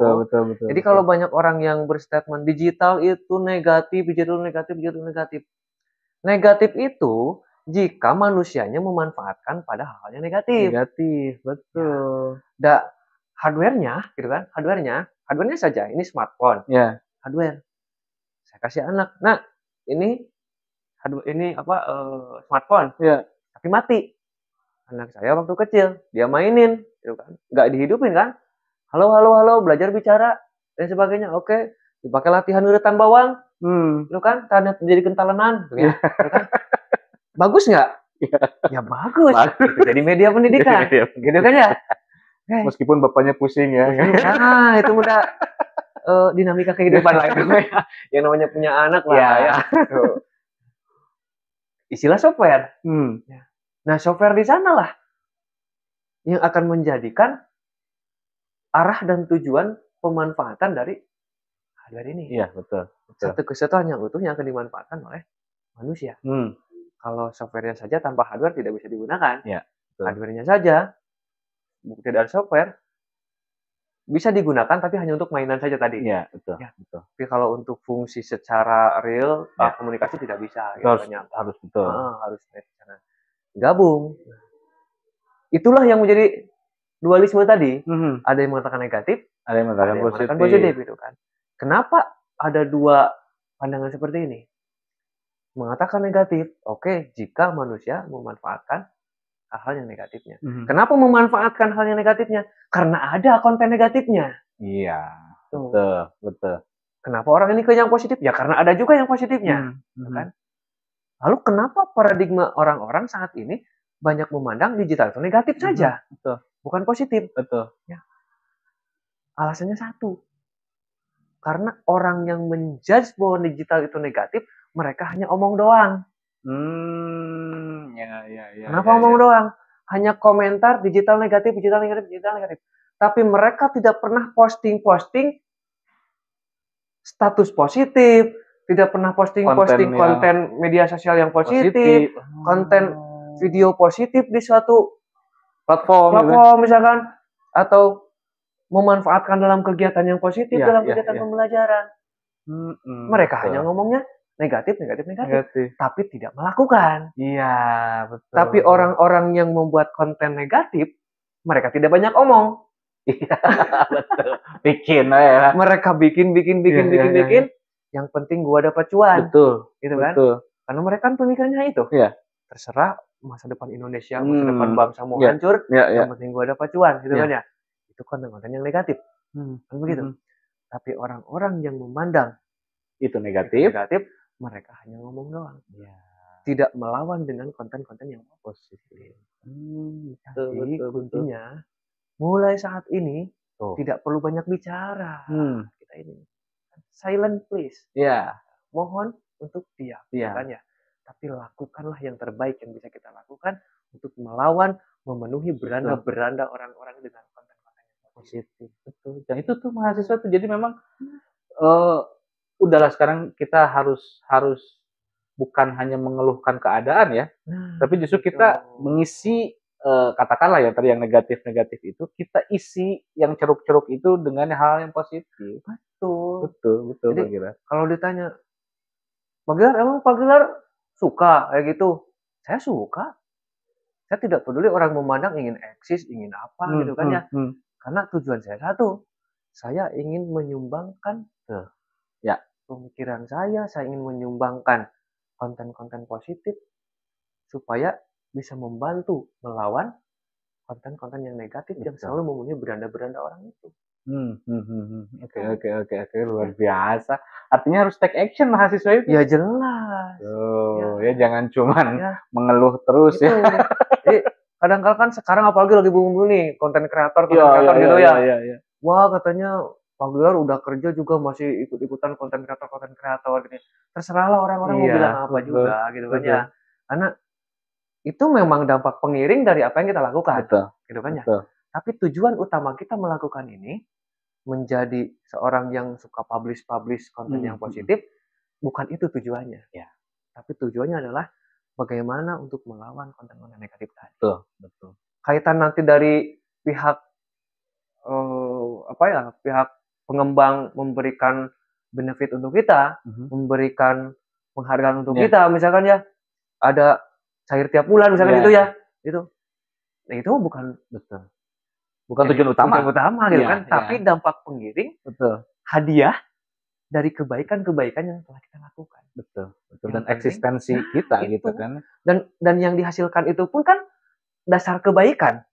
Jadi kalau banyak orang yang berstatement digital itu negatif, digital negatif. Negatif itu jika manusianya memanfaatkan pada hal yang negatif. Betul. Hardware-nya, gitu kan? Hardware-nya saja. Ini smartphone. Ya. Hardware. Saya kasih anak. Nah, ini smartphone. Ya. Tapi mati. Anak saya waktu kecil, dia mainin, gitu kan? Nggak dihidupin kan? Halo, belajar bicara dan sebagainya. Oke, dipakai latihan urutan bawang. Gitu kan? Tanda jadi kentalenan, gitu kan? Bagus nggak? Ya bagus. Itu jadi media pendidikan. Gitu kan ya? Meskipun bapaknya pusing ya. Nah, itu udah dinamika kehidupan lain. Yang namanya punya anak lah. Ya. Istilah software. Nah, software di sana lah yang akan menjadikan arah dan tujuan pemanfaatan dari hardware ini. Iya, betul. Satu kesatuan yang utuhnya akan dimanfaatkan oleh manusia. Kalau software-nya saja tanpa hardware tidak bisa digunakan. Ya, hardware-nya saja, tidak ada software, bisa digunakan tapi hanya untuk mainan saja tadi. Iya, betul. Tapi kalau untuk fungsi secara real, komunikasi tidak bisa. Harus betul. Harus gabung. Itulah yang menjadi dualisme tadi. Ada yang mengatakan negatif, ada yang mengatakan positif gitu kan. Kenapa ada dua pandangan seperti ini? Mengatakan negatif, oke, jika manusia memanfaatkan hal-hal yang negatifnya. Kenapa memanfaatkan hal yang negatifnya? Karena ada konten negatifnya. Iya, betul. Kenapa orang ini ke yang positif? Ya karena ada juga yang positifnya. Kan? Lalu kenapa paradigma orang-orang saat ini banyak memandang digital itu negatif saja? Betul. Bukan positif. Betul. Ya. Alasannya satu. Karena orang yang menjudge bahwa digital itu negatif, mereka hanya omong doang. Kenapa omong doang? Hanya komentar digital negatif. Tapi mereka tidak pernah posting status positif, tidak pernah posting konten media sosial yang positif. Konten video positif di suatu platform misalkan, atau memanfaatkan dalam kegiatan yang positif dalam kegiatan pembelajaran. Mereka hanya ngomongnya negatif, tapi tidak melakukan. Iya, betul. Tapi orang-orang yang membuat konten negatif, mereka tidak banyak omong. Iya, betul. Bikin ya. Mereka bikin. Yang penting gua dapat cuan. Betul. Gitu kan? Karena mereka kan pemikirannya itu. Iya. Terserah masa depan Indonesia, masa depan bangsa mau hancur, yang penting gua dapat cuan, gitu kan ya. Itu konten-konten yang negatif. Kan begitu. Tapi orang-orang yang memandang itu negatif, mereka hanya ngomong doang. Tidak melawan dengan konten-konten yang positif. Jadi kuncinya mulai saat ini tidak perlu banyak bicara. Kita ini silent please. Mohon untuk diam. Kan ya. Tapi lakukanlah yang terbaik yang bisa kita lakukan untuk melawan, memenuhi beranda-beranda orang-orang dengan konten-konten yang positif. Betul. Dan itu tuh mahasiswa tuh jadi memang udahlah sekarang kita harus bukan hanya mengeluhkan keadaan ya, tapi justru kita mengisi katakanlah ya tadi yang negatif itu kita isi yang ceruk-ceruk itu dengan hal yang positif. Betul. Jadi, kalau ditanya Pak Gilar suka kayak gitu, saya suka. Saya tidak peduli orang memandang ingin eksis, ingin apa gitu kan ya. Karena tujuan saya satu, saya ingin menyumbangkan pemikiran saya ingin menyumbangkan konten-konten positif supaya bisa membantu melawan konten-konten yang negatif yang selalu memenuhi beranda-beranda orang itu. Oke, luar biasa. Artinya harus take action mahasiswa itu. Ya jelas. Ya jangan cuman mengeluh terus itu. Ya. Jadi kadang-kadang kan sekarang apalagi lagi boom nih konten kreator gitu ya. Wah, katanya Pak Gelar udah kerja juga masih ikut-ikutan konten kreator gitu. Terserahlah orang-orang mau bilang apa juga gitu kan ya. Karena itu memang dampak pengiring dari apa yang kita lakukan. Gitu kan ya. Tapi tujuan utama kita melakukan ini menjadi seorang yang suka publish konten yang positif, bukan itu tujuannya. Ya. Tapi tujuannya adalah bagaimana untuk melawan konten-konten negatif tadi. Betul. Kaitan nanti dari pihak pihak pengembang memberikan benefit untuk kita, memberikan penghargaan untuk kita, misalkan ya ada cair tiap bulan misalkan itu ya, itu. Nah, itu bukan tujuan utama gitu kan, tapi dampak pengiring, hadiah dari kebaikan-kebaikan yang telah kita lakukan. Betul. Dan eksistensi kita itu. gitu kan. Dan yang dihasilkan itu pun kan dasar kebaikan.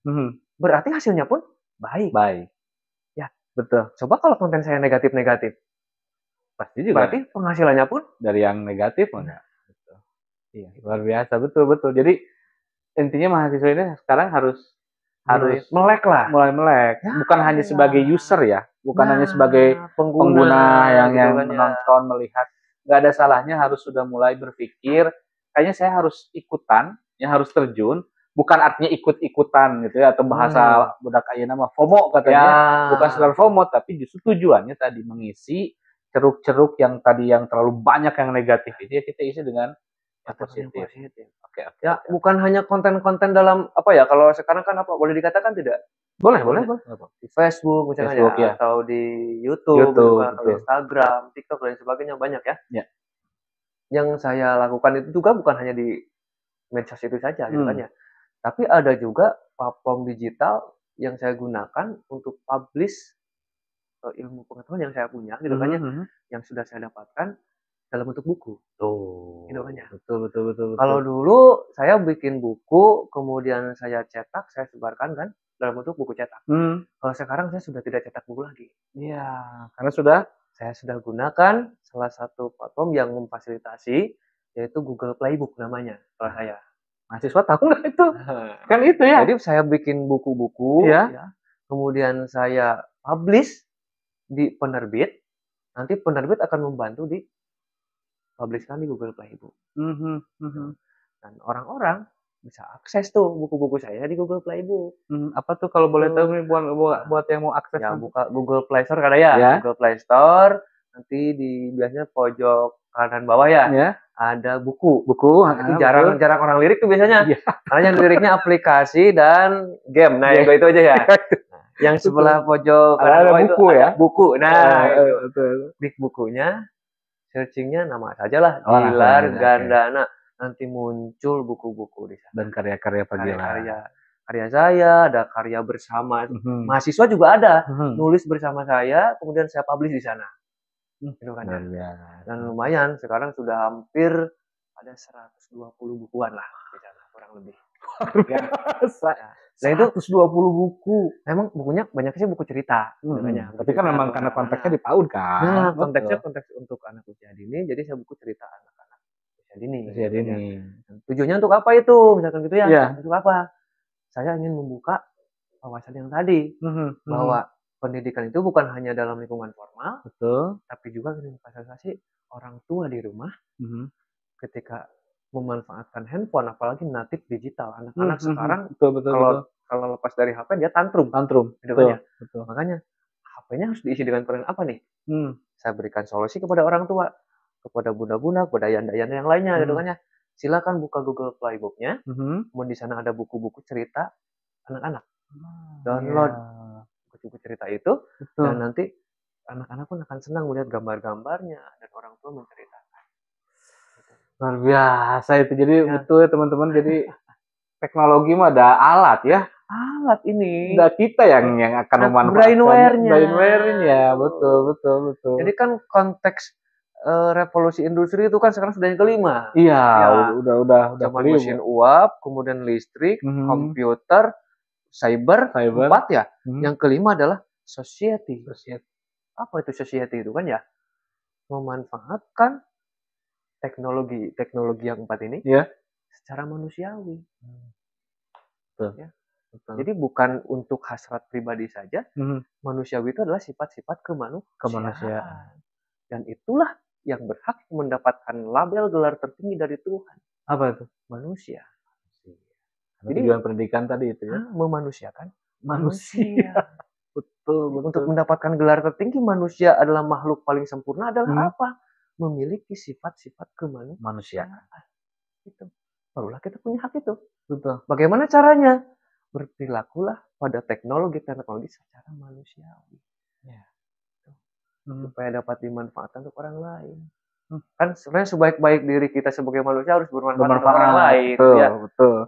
Berarti hasilnya pun baik. Ya, betul. Coba kalau konten saya negatif-negatif, pasti juga. Berarti penghasilannya pun dari yang negatif enggak. Betul. Iya, luar biasa, betul. Jadi intinya mahasiswa ini sekarang harus melek lah. Mulai melek. Bukan hanya sebagai user ya, bukan hanya sebagai pengguna yang menonton, melihat. Nggak ada salahnya harus sudah mulai berpikir, kayaknya saya harus ikutan, harus terjun, bukan artinya ikut-ikutan gitu ya, atau bahasa budak ayeuna nama FOMO katanya. Bukan sekedar FOMO, tapi justru tujuannya tadi mengisi ceruk-ceruk yang tadi yang terlalu banyak yang negatif itu ya kita isi dengan positif. Oke. Bukan hanya konten-konten dalam kalau sekarang kan boleh dikatakan tidak? Boleh. Di Facebook misalnya atau di YouTube atau di Instagram, TikTok dan sebagainya banyak ya. Yang saya lakukan itu juga bukan hanya di medsos itu saja gitu kan ya. Tapi ada juga platform digital yang saya gunakan untuk publish ilmu pengetahuan yang saya punya gitu kan ya, yang sudah saya dapatkan dalam bentuk buku. Gitu kan ya. Betul. Kalau dulu saya bikin buku, kemudian saya cetak, saya sebarkan kan dalam bentuk buku cetak. Kalau sekarang saya sudah tidak cetak buku lagi. Iya, karena saya sudah gunakan salah satu platform yang memfasilitasi, yaitu Google Playbook namanya. Kalau saya. Mahasiswa tahu nggak itu? Kan itu ya. Jadi saya bikin buku-buku, kemudian saya publish di penerbit. Nanti penerbit akan membantu di publishkan di Google Playbook. Dan orang-orang bisa akses tuh buku-buku saya di Google Playbook. Apa tuh kalau boleh tahu nih buat yang mau akses? Ya buka Google Play Store kada ya. Google Play Store, nanti di biasanya pojok kanan bawah ya. Ada buku. Itu jarang orang lirik tuh biasanya. Karena yang liriknya aplikasi dan game. Nah, yang itu aja ya. Yang sebelah pojok kanan bawah buku itu ya. Buku. Nah, klik bukunya, searchingnya nama saja lah, Gilar Gandana. Nanti muncul buku-buku di sana. Dan karya-karya Pak Gilar. Karya saya, ada karya bersama. Mahasiswa juga ada. Nulis bersama saya, kemudian saya publish di sana. Itu kan ya. Dan lumayan, sekarang sudah hampir ada 120 bukuan lah di sana, kurang lebih. Nah itu 120 buku. Memang bukunya banyaknya sih buku cerita. Tapi kan memang karena konteksnya di PAUD kan. Nah, konteksnya konteks untuk anak usia dini, jadi saya buku cerita anak-anak usia dini. Tujuannya untuk apa itu? Misalkan gitu ya. Untuk apa? Saya ingin membuka wawasan yang tadi. Bahwa pendidikan itu bukan hanya dalam lingkungan formal. Betul. Tapi juga memfasilitasi orang tua di rumah. Ketika memanfaatkan handphone, apalagi natif digital. Anak-anak sekarang kalau lepas dari HP dia tantrum. Betul. Makanya HP-nya harus diisi dengan konten apa nih? Saya berikan solusi kepada orang tua, kepada bunda-bunda, kepada yanda-yanda yang lainnya gitu kan ya. Silakan buka Google Playbook-nya. Kemudian di sana ada buku-buku cerita anak-anak. Download buku-buku cerita itu dan nanti anak-anak pun akan senang melihat gambar-gambarnya dan orang tua menceritakan. Luar biasa itu. Jadi betul ya teman-teman. Jadi teknologi mah ada alat ya. Alat ini. Udah kita yang akan memanfaatkan brainware-nya. Betul. Jadi kan konteks revolusi industri itu kan sekarang sudah yang kelima. Iya, udah zaman mesin uap, kemudian listrik, komputer, cyber. 4 ya. Yang kelima adalah society. Society. Apa itu society itu kan ya? Memanfaatkan teknologi yang 4 ini secara manusiawi. Betul. Ya. Betul. Jadi bukan untuk hasrat pribadi saja. Manusiawi itu adalah sifat-sifat kemanusiaan. Dan itulah yang berhak mendapatkan label gelar tertinggi dari Tuhan. Apa itu? Manusia. Jadi tujuan pendidikan tadi itu ya. Memanusiakan manusia. Betul. Untuk mendapatkan gelar tertinggi manusia adalah makhluk paling sempurna adalah apa? Memiliki sifat-sifat kemanusiaan. Itu. Barulah kita punya hak itu. Betul. Bagaimana caranya? Berperilakulah pada teknologi secara manusiawi. Ya. Supaya dapat dimanfaatkan untuk orang lain. Kan sebenarnya sebaik-baik diri kita sebagai manusia harus bermanfaat untuk orang lain. Betul.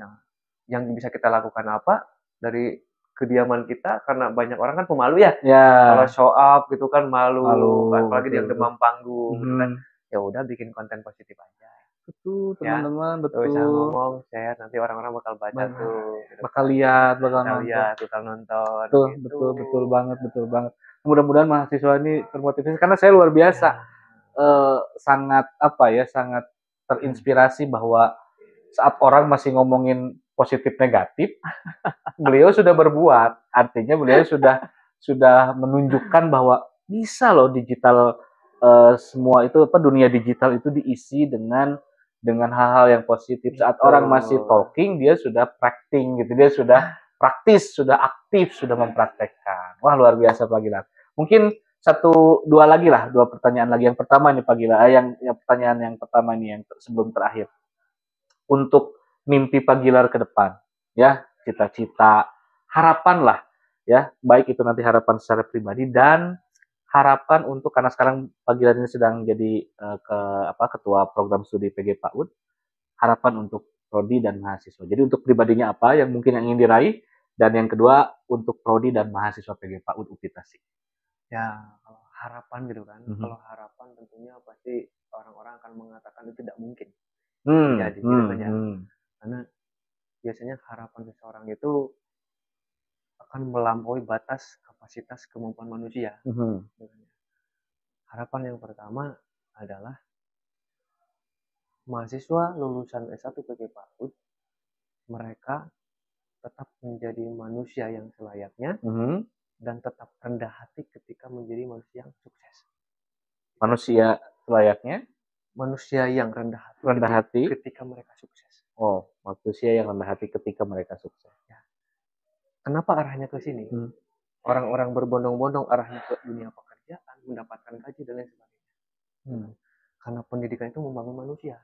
Yang bisa kita lakukan apa? Dari kediaman kita, karena banyak orang kan pemalu ya. Kalau show up gitu kan malu kan, apalagi yang demam panggung gitu kan. Ya udah bikin konten positif aja. Betul, teman-teman, betul. Bisa ngomong, share, nanti orang-orang bakal baca tuh. Gitu. Bakal lihat, bakal nonton. Betul banget. Mudah-mudahan mahasiswa ini termotivasi, karena saya luar biasa sangat terinspirasi bahwa saat orang masih ngomongin positif negatif, beliau sudah berbuat. Artinya beliau sudah menunjukkan bahwa bisa loh digital, semua itu dunia digital itu diisi dengan hal-hal yang positif. Saat orang masih talking, dia sudah practicing gitu. Dia sudah praktis, sudah aktif, sudah mempraktekkan. Wah, luar biasa Pak Gilar. Mungkin dua pertanyaan lagi. Yang pertama nih Pak Gilar, yang pertanyaan yang pertama ini yang sebelum terakhir. Untuk mimpi Pak Gilar ke depan, ya, cita-cita, harapan lah, ya, baik itu nanti harapan secara pribadi dan harapan untuk, karena sekarang Pak Gilar ini sedang jadi ketua program studi PG PAUD, harapan untuk prodi dan mahasiswa. Jadi untuk pribadinya apa yang mungkin yang ingin diraih, dan yang kedua untuk prodi dan mahasiswa PG PAUD UPI Tasik. Ya, kalau harapan gitu kan, kalau harapan tentunya pasti orang-orang akan mengatakan itu tidak mungkin terjadi gitu kan ya. Karena biasanya harapan seseorang itu akan melampaui batas kapasitas kemampuan manusia. Harapan yang pertama adalah mahasiswa lulusan S1 PG PAUD, mereka tetap menjadi manusia yang selayaknya dan tetap rendah hati ketika menjadi manusia yang sukses. Manusia selayaknya? Manusia yang rendah hati ketika mereka sukses. Oh, manusia yang rendah hati ketika mereka sukses. Ya. Kenapa arahnya ke sini? Orang-orang berbondong-bondong arahnya ke dunia pekerjaan, mendapatkan gaji dan lain sebagainya. Karena pendidikan itu membangun manusia.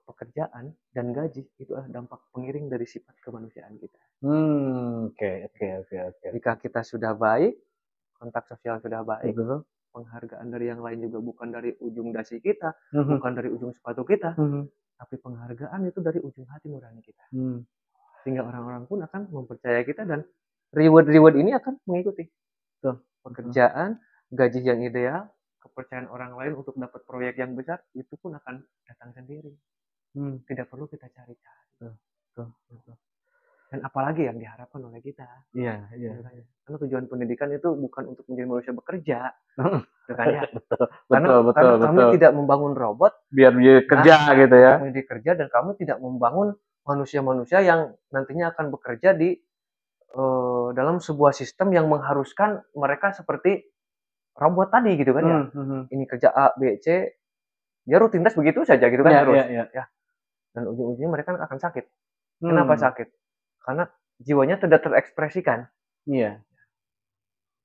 Pekerjaan dan gaji itu adalah dampak pengiring dari sifat kemanusiaan kita. Oke. Jika kita sudah baik, kontak sosial sudah baik, penghargaan dari yang lain juga bukan dari ujung dasi kita, bukan dari ujung sepatu kita, tapi penghargaan itu dari ujung hati nurani kita. Sehingga orang-orang pun akan mempercayai kita dan reward ini akan mengikuti. Pekerjaan, gaji yang ideal, kepercayaan orang lain untuk dapat proyek yang besar, itu pun akan datang sendiri. Tidak perlu kita cari-cari. Dan apalagi yang diharapkan oleh kita. Iya. Karena tujuan pendidikan itu bukan untuk menjadi manusia bekerja. Kan ya? Betul. Kami tidak membangun robot biar dia kerja gitu ya. Kami kerja dan kami tidak membangun manusia-manusia yang nantinya akan bekerja di dalam sebuah sistem yang mengharuskan mereka seperti robot tadi gitu kan ya. Ini kerja A, B, C, dia rutinitas begitu saja gitu kan terus. Ya. Dan ujung-ujungnya mereka akan sakit. Kenapa sakit? Karena jiwanya tidak terekspresikan. Iya.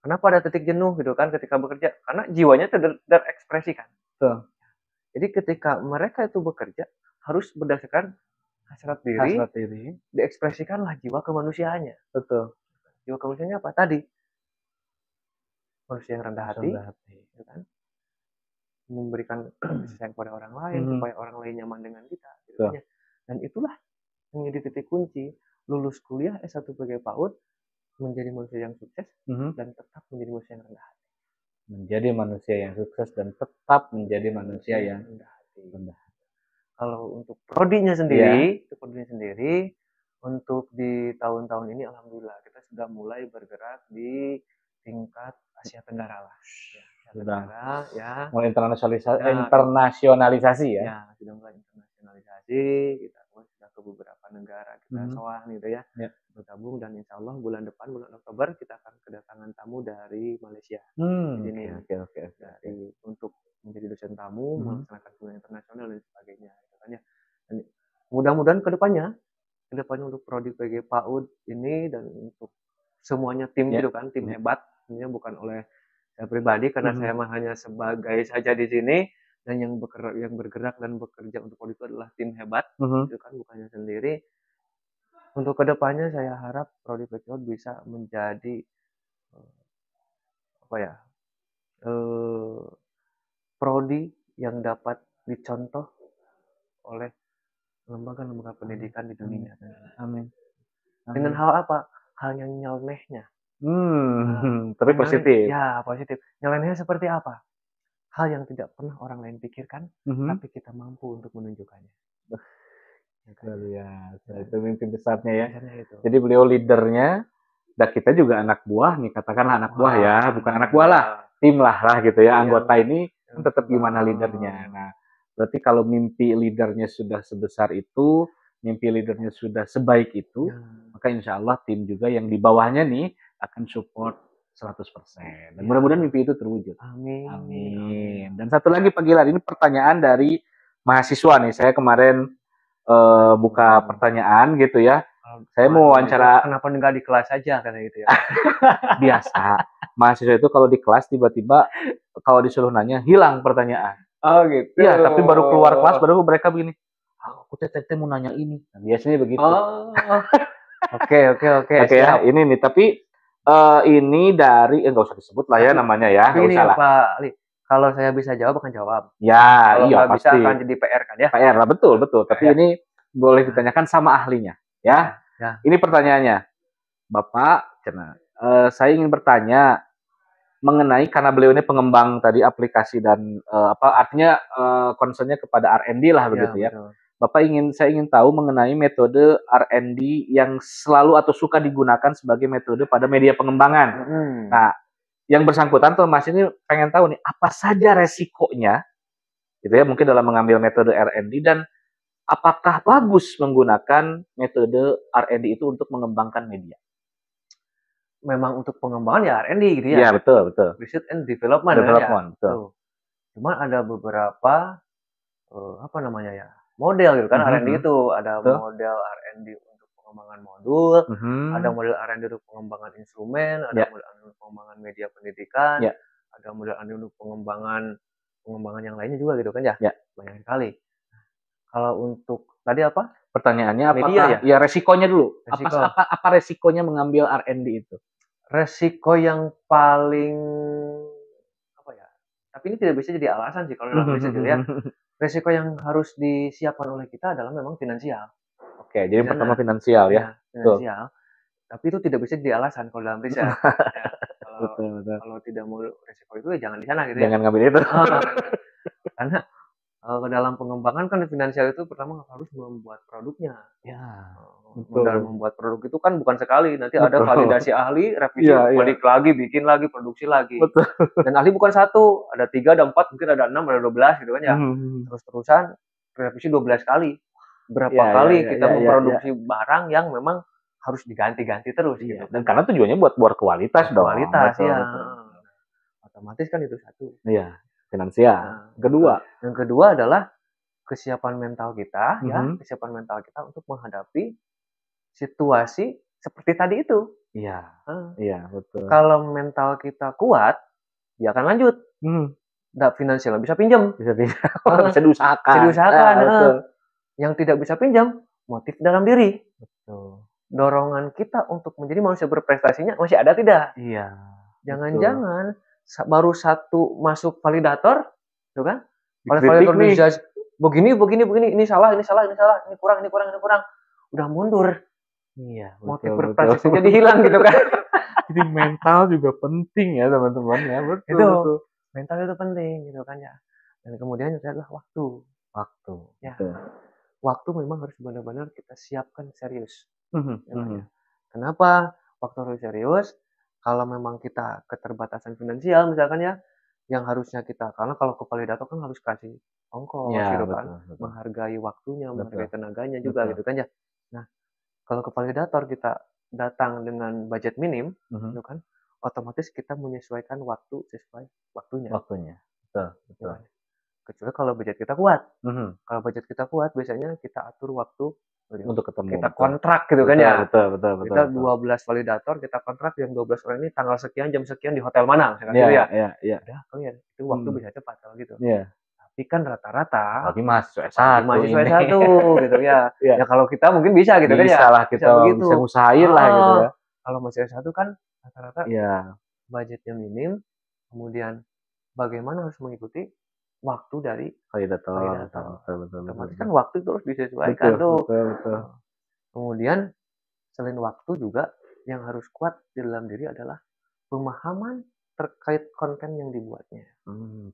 Kenapa ada titik jenuh gitu kan ketika bekerja? Karena jiwanya tidak terekspresikan. Jadi ketika mereka itu bekerja harus berdasarkan hasrat diri. Diekspresikanlah jiwa kemanusiaannya. Betul. Jiwa kemanusiaannya apa tadi? Manusia yang rendah hati. Gitu kan? Memberikan kasih sayang kepada orang lain supaya orang lain nyaman dengan kita. Gitu kan? Dan itulah yang jadi titik kunci. Lulus kuliah S1 PG PAUD menjadi manusia yang sukses dan tetap menjadi manusia yang rendah hati. Menjadi manusia yang sukses dan tetap menjadi manusia yang rendah hati. Kalau untuk prodinya sendiri, untuk di tahun-tahun ini alhamdulillah kita sudah mulai bergerak di tingkat Asia Tenggara lah. Ya, Asia Sudah Tenggara ya. mulai Ya, internasionalisasi ya. ya sudah mulai internasionalisasi, kita sudah ke beberapa negara kita soal gitu ya, bergabung, dan insya Allah bulan depan, bulan Oktober, kita akan kedatangan tamu dari Malaysia di sini ya. Dari untuk menjadi dosen tamu, melaksanakan hubungan internasional dan sebagainya gitu kan ya. Dan mudah-mudahan kedepannya untuk prodi PG PAUD ini dan untuk semuanya tim gitu kan, tim hebat, ini bukan oleh saya pribadi karena saya hanya sebagai saja di sini, dan yang bergerak dan bekerja untuk prodi itu adalah tim hebat gitu kan, bukannya sendiri. Untuk kedepannya saya harap prodi PG PAUD bisa menjadi prodi yang dapat dicontoh oleh lembaga-lembaga pendidikan di dunia. Amin. Dengan hal apa? Hal yang nyelenehnya. Tapi positif. Ya, positif. Nyelenehnya seperti apa? Hal yang tidak pernah orang lain pikirkan, tapi kita mampu untuk menunjukkannya. Luar biasa. Itu mimpi besarnya ya. Itu. Jadi beliau leadernya, dan kita juga anak buah nih, katakanlah anak buah ya, bukan anak buah lah, tim lah gitu ya. Anggota ini kan tetap gimana leadernya. Nah, berarti kalau mimpi leadernya sudah sebesar itu, mimpi leadernya sudah sebaik itu, maka insya Allah tim juga yang di bawahnya nih akan support 100%. Dan mudah-mudahan mimpi itu terwujud. Amin. Dan satu lagi Pak Gilar, ini pertanyaan dari mahasiswa nih. Saya kemarin buka pertanyaan gitu ya. Saya mau wawancara. Kenapa nggak di kelas aja karena gitu ya? Biasa. Mahasiswa itu kalau di kelas tiba-tiba kalau disuruh nanya hilang pertanyaan. Oh gitu. Iya, tapi baru keluar kelas baru mereka begini. Aku teteh mau nanya ini. Nah, biasanya begitu. Oke. Oke ya, ini nih. Tapi ini dari nggak usah disebut lah ya namanya ya. Tapi ini Pak Ali, kalau saya bisa jawab akan jawab. Ya, kalau iya pasti. Bisa akan jadi PR kan ya? PR lah, betul. Tapi ini boleh ditanyakan sama ahlinya, ya. Ini pertanyaannya, Bapak, saya ingin bertanya mengenai, karena beliau ini pengembang tadi aplikasi dan artinya concernnya kepada R&D lah begitu ya. Saya ingin tahu mengenai metode R&D yang selalu atau suka digunakan sebagai metode pada media pengembangan. Nah, yang bersangkutan tuh Mas ini pengen tahu nih apa saja resikonya, gitu ya, mungkin dalam mengambil metode R&D, dan apakah bagus menggunakan metode R&D itu untuk mengembangkan media? Memang untuk pengembangan ya R&D gitu ya. Iya, betul. Research and development ya. Betul. Cuman ada beberapa model gitu kan. R&D itu ada model R&D untuk pengembangan modul, ada model R&D untuk pengembangan instrumen, ada model R&D untuk pengembangan media pendidikan, ada model R&D untuk pengembangan yang lainnya juga gitu kan ya. Banyak sekali. Kalau untuk tadi apa? Pertanyaannya apakah ya resikonya dulu. Apa resikonya mengambil R&D itu? Resiko yang paling tapi ini tidak bisa jadi alasan sih kalau dalam riset ya. Resiko yang harus disiapkan oleh kita adalah memang finansial. Oke, jadi pertama finansial ya. Finansial. Tapi itu tidak bisa jadi alasan kalau dalam riset. Kalau tidak mau resiko itu ya jangan di sana gitu ya. Jangan ngambil itu. Karena dalam pengembangan kan finansial itu pertama harus membuat produknya. Dan membuat produk itu kan bukan sekali, nanti ada validasi ahli, revisi, balik lagi, bikin lagi, produksi lagi. Dan ahli bukan satu, ada 3, ada 4, mungkin ada 6, ada 12 gitu kan ya. Terus-terusan revisi 12 kali. Berapa kali kita memproduksi barang yang memang harus diganti-ganti terus gitu. Dan karena tujuannya buat kualitas dong. Kualitas ya. Otomatis kan itu satu. Iya. Finansial. Yang kedua adalah kesiapan mental kita, kesiapan mental kita untuk menghadapi situasi seperti tadi itu. Iya, betul. Kalau mental kita kuat, dia akan lanjut. Nggak finansial bisa pinjam. Bisa diusahakan. Betul. Yang tidak bisa pinjam, motif dalam diri. Betul. Dorongan kita untuk menjadi manusia berprestasinya masih ada tidak? Iya. Jangan-jangan baru satu masuk validator, tuh kan? Oleh validator dijudge begini, ini salah, ini kurang. Udah mundur. Iya, motif berprestasi jadi hilang gitu kan. Jadi mental juga penting ya teman-teman ya. Betul. Mental itu penting gitu kan ya. Dan kemudian itu adalah waktu. Ya. Waktu memang harus benar-benar kita siapkan serius. Kenapa waktu harus serius? Kalau memang kita keterbatasan finansial misalkan ya, yang harusnya kita, karena kalau ke validator kan harus kasih ongkos gitu kan, betul. menghargai waktunya, menghargai Betul. tenaganya juga gitu kan ya. Nah, kalau ke validator kita datang dengan budget minim, gitu kan, otomatis kita menyesuaikan waktu sesuai waktunya. Betul. Gitu kan. Kecuali kalau budget kita kuat. Kalau budget kita kuat, biasanya kita atur waktu Untuk ketemu. kita kontrak gitu kan ya. Betul. Kita 12 validator, kita kontrak yang 12 orang ini tanggal sekian, jam sekian di hotel mana, misalkan Iya, gitu ya. Iya. Udah, kalian itu waktu bisa cepat kalau gitu. Iya. Tapi kan rata-rata Lagi mahasiswa satu gitu ya. Iya. Ya kalau kita mungkin bisa gitu kan ya. Bisa lah, kita bisa usahain lah gitu ya. Kalau mahasiswa satu kan rata-rata Iya. budgetnya minim, kemudian bagaimana harus mengikuti waktu dari Validator. Otomatis kan waktu terus disesuaikan tuh. Betul. Kemudian selain waktu juga yang harus kuat di dalam diri adalah pemahaman terkait konten yang dibuatnya.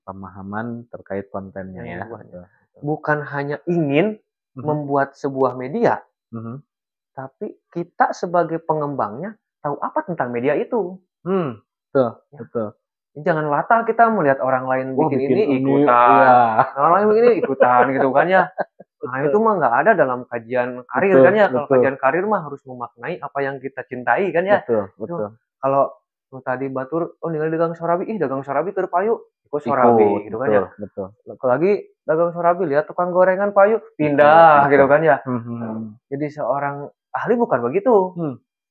Pemahaman terkait kontennya ya. Bukan hanya ingin membuat sebuah media, tapi kita sebagai pengembangnya tahu apa tentang media itu. Betul. Jangan latah kita melihat orang lain bikin ini ikutan, orang lain bikin ini ikutan gitu kan ya. Nah itu mah nggak ada dalam kajian karir kan ya. Kalau kajian karir mah harus memaknai apa yang kita cintai kan ya. Betul. Kalau tadi batur, ninggal dagang sorabi, dagang sorabi terpayu, ikut sorabi gitu kan ya. Betul. Lagi dagang sorabi, lihat tukang gorengan payu, pindah gitu kan ya. Jadi seorang ahli bukan begitu.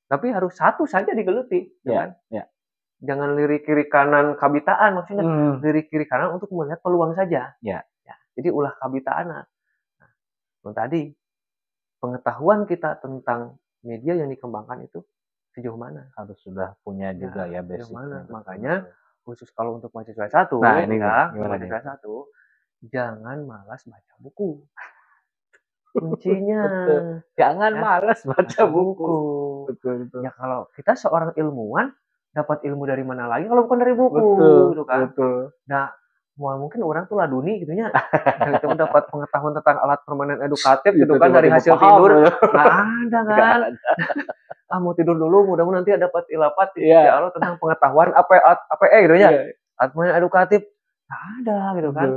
Tapi harus satu saja digeluti, kan? Jangan lirik kiri kanan kabitaan, maksudnya lirik kiri kanan untuk melihat peluang saja. Jadi ulah kabitaan. Tadi pengetahuan kita tentang media yang dikembangkan itu sejauh mana harus sudah punya juga ya basic. Makanya khusus kalau untuk mahasiswa satu, mahasiswa satu jangan malas baca buku. Kuncinya jangan malas baca buku. Betul. Ya kalau kita seorang ilmuwan dapat ilmu dari mana lagi kalau bukan dari buku, gitu kan? Nah, mungkin orang tuh laduni gitu ya. Kita dapat pengetahuan tentang alat permainan edukatif gitu kan dari hasil tidur. Nggak ada kan? Mau tidur dulu, mudah-mudahan nanti dapat ilapat ya Allah tentang pengetahuan APE gitu ya. Alat permainan edukatif nggak ada gitu kan?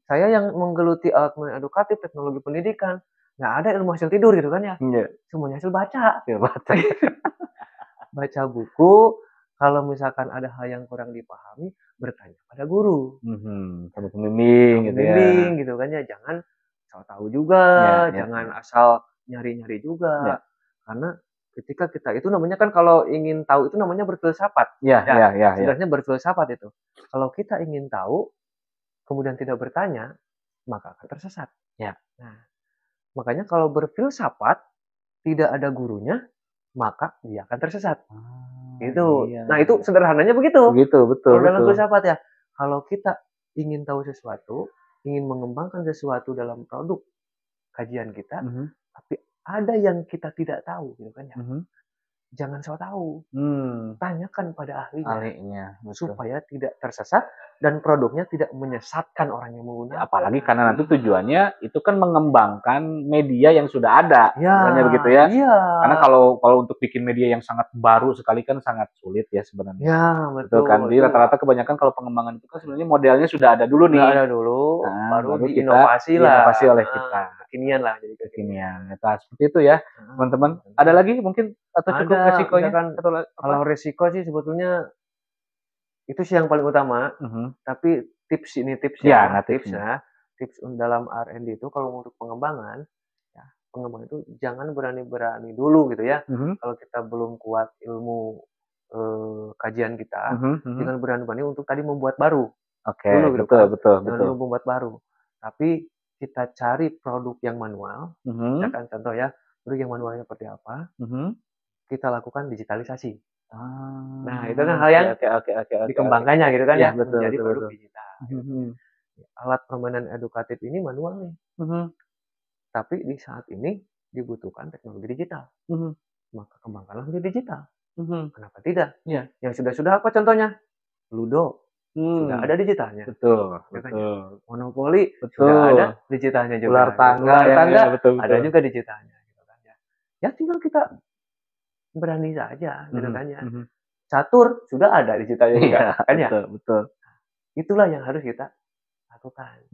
Saya yang menggeluti alat permainan edukatif, teknologi pendidikan, nggak ada ilmu hasil tidur gitu kan ya? Semuanya hasil baca. Baca buku. Kalau misalkan ada hal yang kurang dipahami, bertanya pada guru. Sama pembimbing gitu kan ya. Jangan asal tahu juga, jangan asal nyari-nyari juga. Karena ketika kita itu namanya kan kalau ingin tahu itu namanya berfilsafat. Sebenarnya berfilsafat itu. Kalau kita ingin tahu, kemudian tidak bertanya, maka akan tersesat. Nah, makanya kalau berfilsafat, tidak ada gurunya, maka dia akan tersesat. Itu. Nah, itu sederhananya begitu. Betul. Dalam filsafat ya. Kalau kita ingin tahu sesuatu, ingin mengembangkan sesuatu dalam produk kajian kita, tapi ada yang kita tidak tahu, gitu kan ya. Jangan sok tahu. Tanyakan pada ahlinya supaya tidak tersesat dan produknya tidak menyesatkan orang yang menggunakan. Apalagi karena nanti tujuannya itu kan mengembangkan media yang sudah ada, sebenarnya begitu ya. Karena kalau untuk bikin media yang sangat baru sekali kan sangat sulit ya sebenarnya. Betul kan. Jadi rata-rata kebanyakan kalau pengembangan itu kan sebenarnya modelnya sudah ada dulu nih. Baru diinovasi oleh kita. Kekinian lah. Jadi kekinian. Nah, seperti itu ya, teman-teman. Ada lagi mungkin atau cukup resikonya? Kalau resiko sih sebetulnya itu sih yang paling utama. Tapi tips dalam R&D itu kalau untuk pengembangan itu jangan berani-berani dulu gitu ya. Kalau kita belum kuat ilmu kajian kita, jangan berani-berani untuk tadi membuat baru. Betul. Jangan membuat baru. Tapi kita cari produk yang manual. Misalkan contoh ya, produk yang manualnya seperti apa? Kita lakukan digitalisasi. Nah, itu kan hal yang dikembangkannya gitu kan ya, menjadi produk digital. Alat permainan edukatif ini manual nih. Tapi di saat ini dibutuhkan teknologi digital. Maka kembangkanlah menjadi digital. Kenapa tidak? Yang sudah apa contohnya? Ludo. Sudah ada digitalnya. Betul. Monopoli sudah ada digitalnya juga. Ular tangga ada juga digitalnya. Ya tinggal kita berani saja gitu kan ya. Catur sudah ada di citanya juga kan ya. Betul. Itulah yang harus kita lakukan.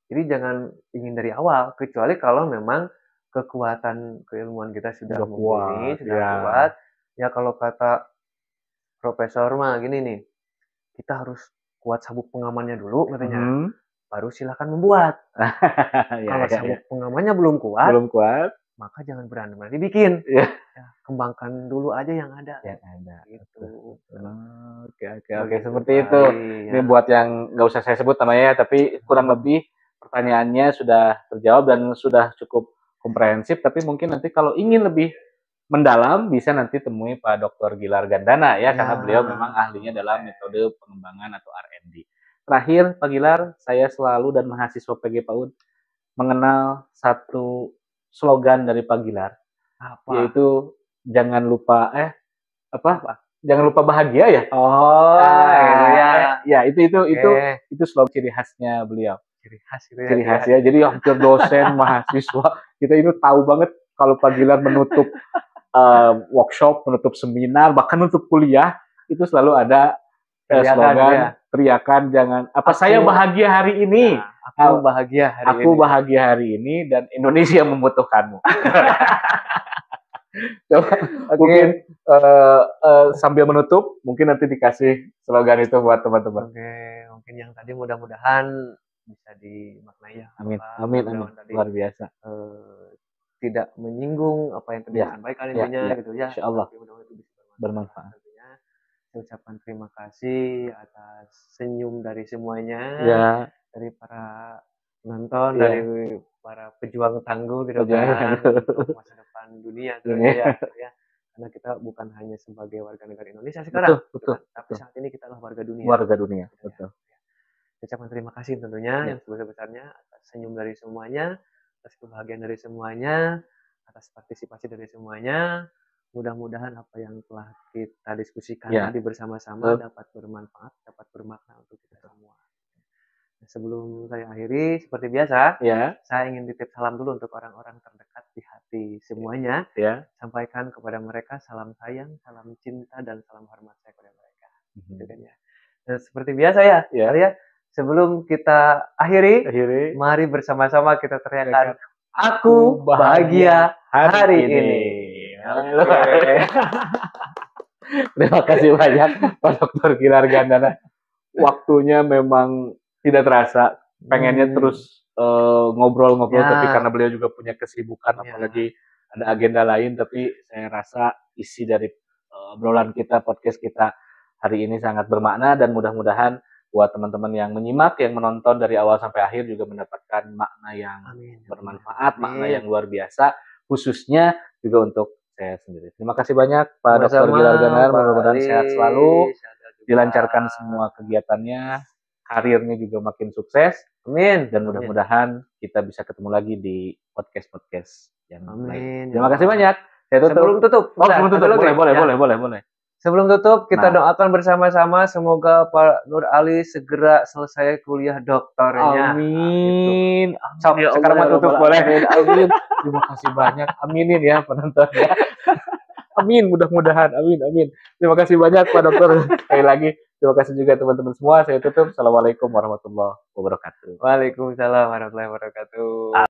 Jadi jangan ingin dari awal, kecuali kalau memang kekuatan keilmuan kita sudah mumpuni, sudah kuat. Ya kalau kata profesor mah gini nih, kita harus kuat sabuk pengamannya dulu katanya. Baru silakan membuat. Kalau sabuk pengamannya belum kuat, maka jangan berani bikin. Ya, kembangkan dulu aja yang ada. Gitu. Oke, seperti itu. Ini buat yang nggak usah saya sebut namanya, tapi kurang lebih pertanyaannya sudah terjawab dan sudah cukup komprehensif. Tapi mungkin nanti kalau ingin lebih mendalam bisa nanti temui Pak Dr. Gilar Gandana ya, karena beliau memang ahlinya dalam metode pengembangan atau R&D. Terakhir, Pak Gilar, saya selalu dan mahasiswa PG PAUD mengenal satu slogan dari Pak Gilar, yaitu jangan lupa jangan lupa bahagia ya. Itu slogan ciri khasnya beliau. Ciri khas ya. Jadi hampir dosen, mahasiswa kita ini tahu banget kalau Pak Gilar menutup workshop, menutup seminar, bahkan menutup kuliah itu selalu ada slogan teriakan jangan saya bahagia hari ini. Aku bahagia hari ini dan Indonesia membutuhkanmu. Mungkin sambil menutup, mungkin nanti dikasih slogan itu buat teman-teman. Mungkin yang tadi mudah-mudahan bisa dimaknai ya. Amin. Luar biasa. Tidak menyinggung apa yang tadi disampaikan intinya gitu ya. Insyaallah Mudah-mudahan itu bisa bermanfaat. Saya ucapkan terima kasih atas senyum dari semuanya, dari para penonton, dari para pejuang tangguh gitu kan, untuk masa depan dunia ya. Karena kita bukan hanya sebagai warga negara Indonesia sekarang, betul. Tapi saat ini kita adalah warga dunia. Betul. Saya ucapkan terima kasih tentunya yang sebesar-besarnya atas senyum dari semuanya, atas kebahagiaan dari semuanya, atas partisipasi dari semuanya. Mudah-mudahan apa yang telah kita diskusikan tadi bersama-sama dapat bermanfaat, dapat bermakna untuk kita semua. Nah, sebelum saya akhiri, seperti biasa, saya ingin titip salam dulu untuk orang-orang terdekat di hati semuanya. Sampaikan kepada mereka salam sayang, salam cinta, dan salam hormat saya kepada mereka. Gitu kan ya. Dan seperti biasa ya. Sebelum kita akhiri, mari bersama-sama kita teriakan, aku bahagia hari ini. Terima kasih banyak Pak Dr. Gilar Gandana. Waktunya memang tidak terasa. Pengennya terus ngobrol-ngobrol, tapi karena beliau juga punya kesibukan, apalagi ada agenda lain. Tapi saya rasa isi dari obrolan kita, podcast kita hari ini sangat bermakna, dan mudah-mudahan buat teman-teman yang menyimak, yang menonton dari awal sampai akhir juga mendapatkan makna yang bermanfaat, makna yang luar biasa, khususnya juga untuk saya sendiri. Terima kasih banyak Pak Dr. Gilar Gandana, mudah-mudahan sehat selalu, dilancarkan semua kegiatannya, karirnya juga makin sukses. Amin. Dan mudah-mudahan kita bisa ketemu lagi di podcast-podcast yang lain. Terima kasih banyak. Saya tutup. Sebelum tutup. Sebelum tutup. Boleh. Sebelum tutup, kita doakan bersama-sama semoga Pak Nur Ali segera selesai kuliah doktornya. Amin. Sekarang mah tutup boleh. Amin. Terima kasih banyak. Aminin ya penonton. Amin, mudah-mudahan. Amin. Terima kasih banyak Pak Dokter. Sekali lagi, terima kasih juga teman-teman semua. Saya tutup. Assalamualaikum warahmatullahi wabarakatuh. Waalaikumsalam warahmatullahi wabarakatuh.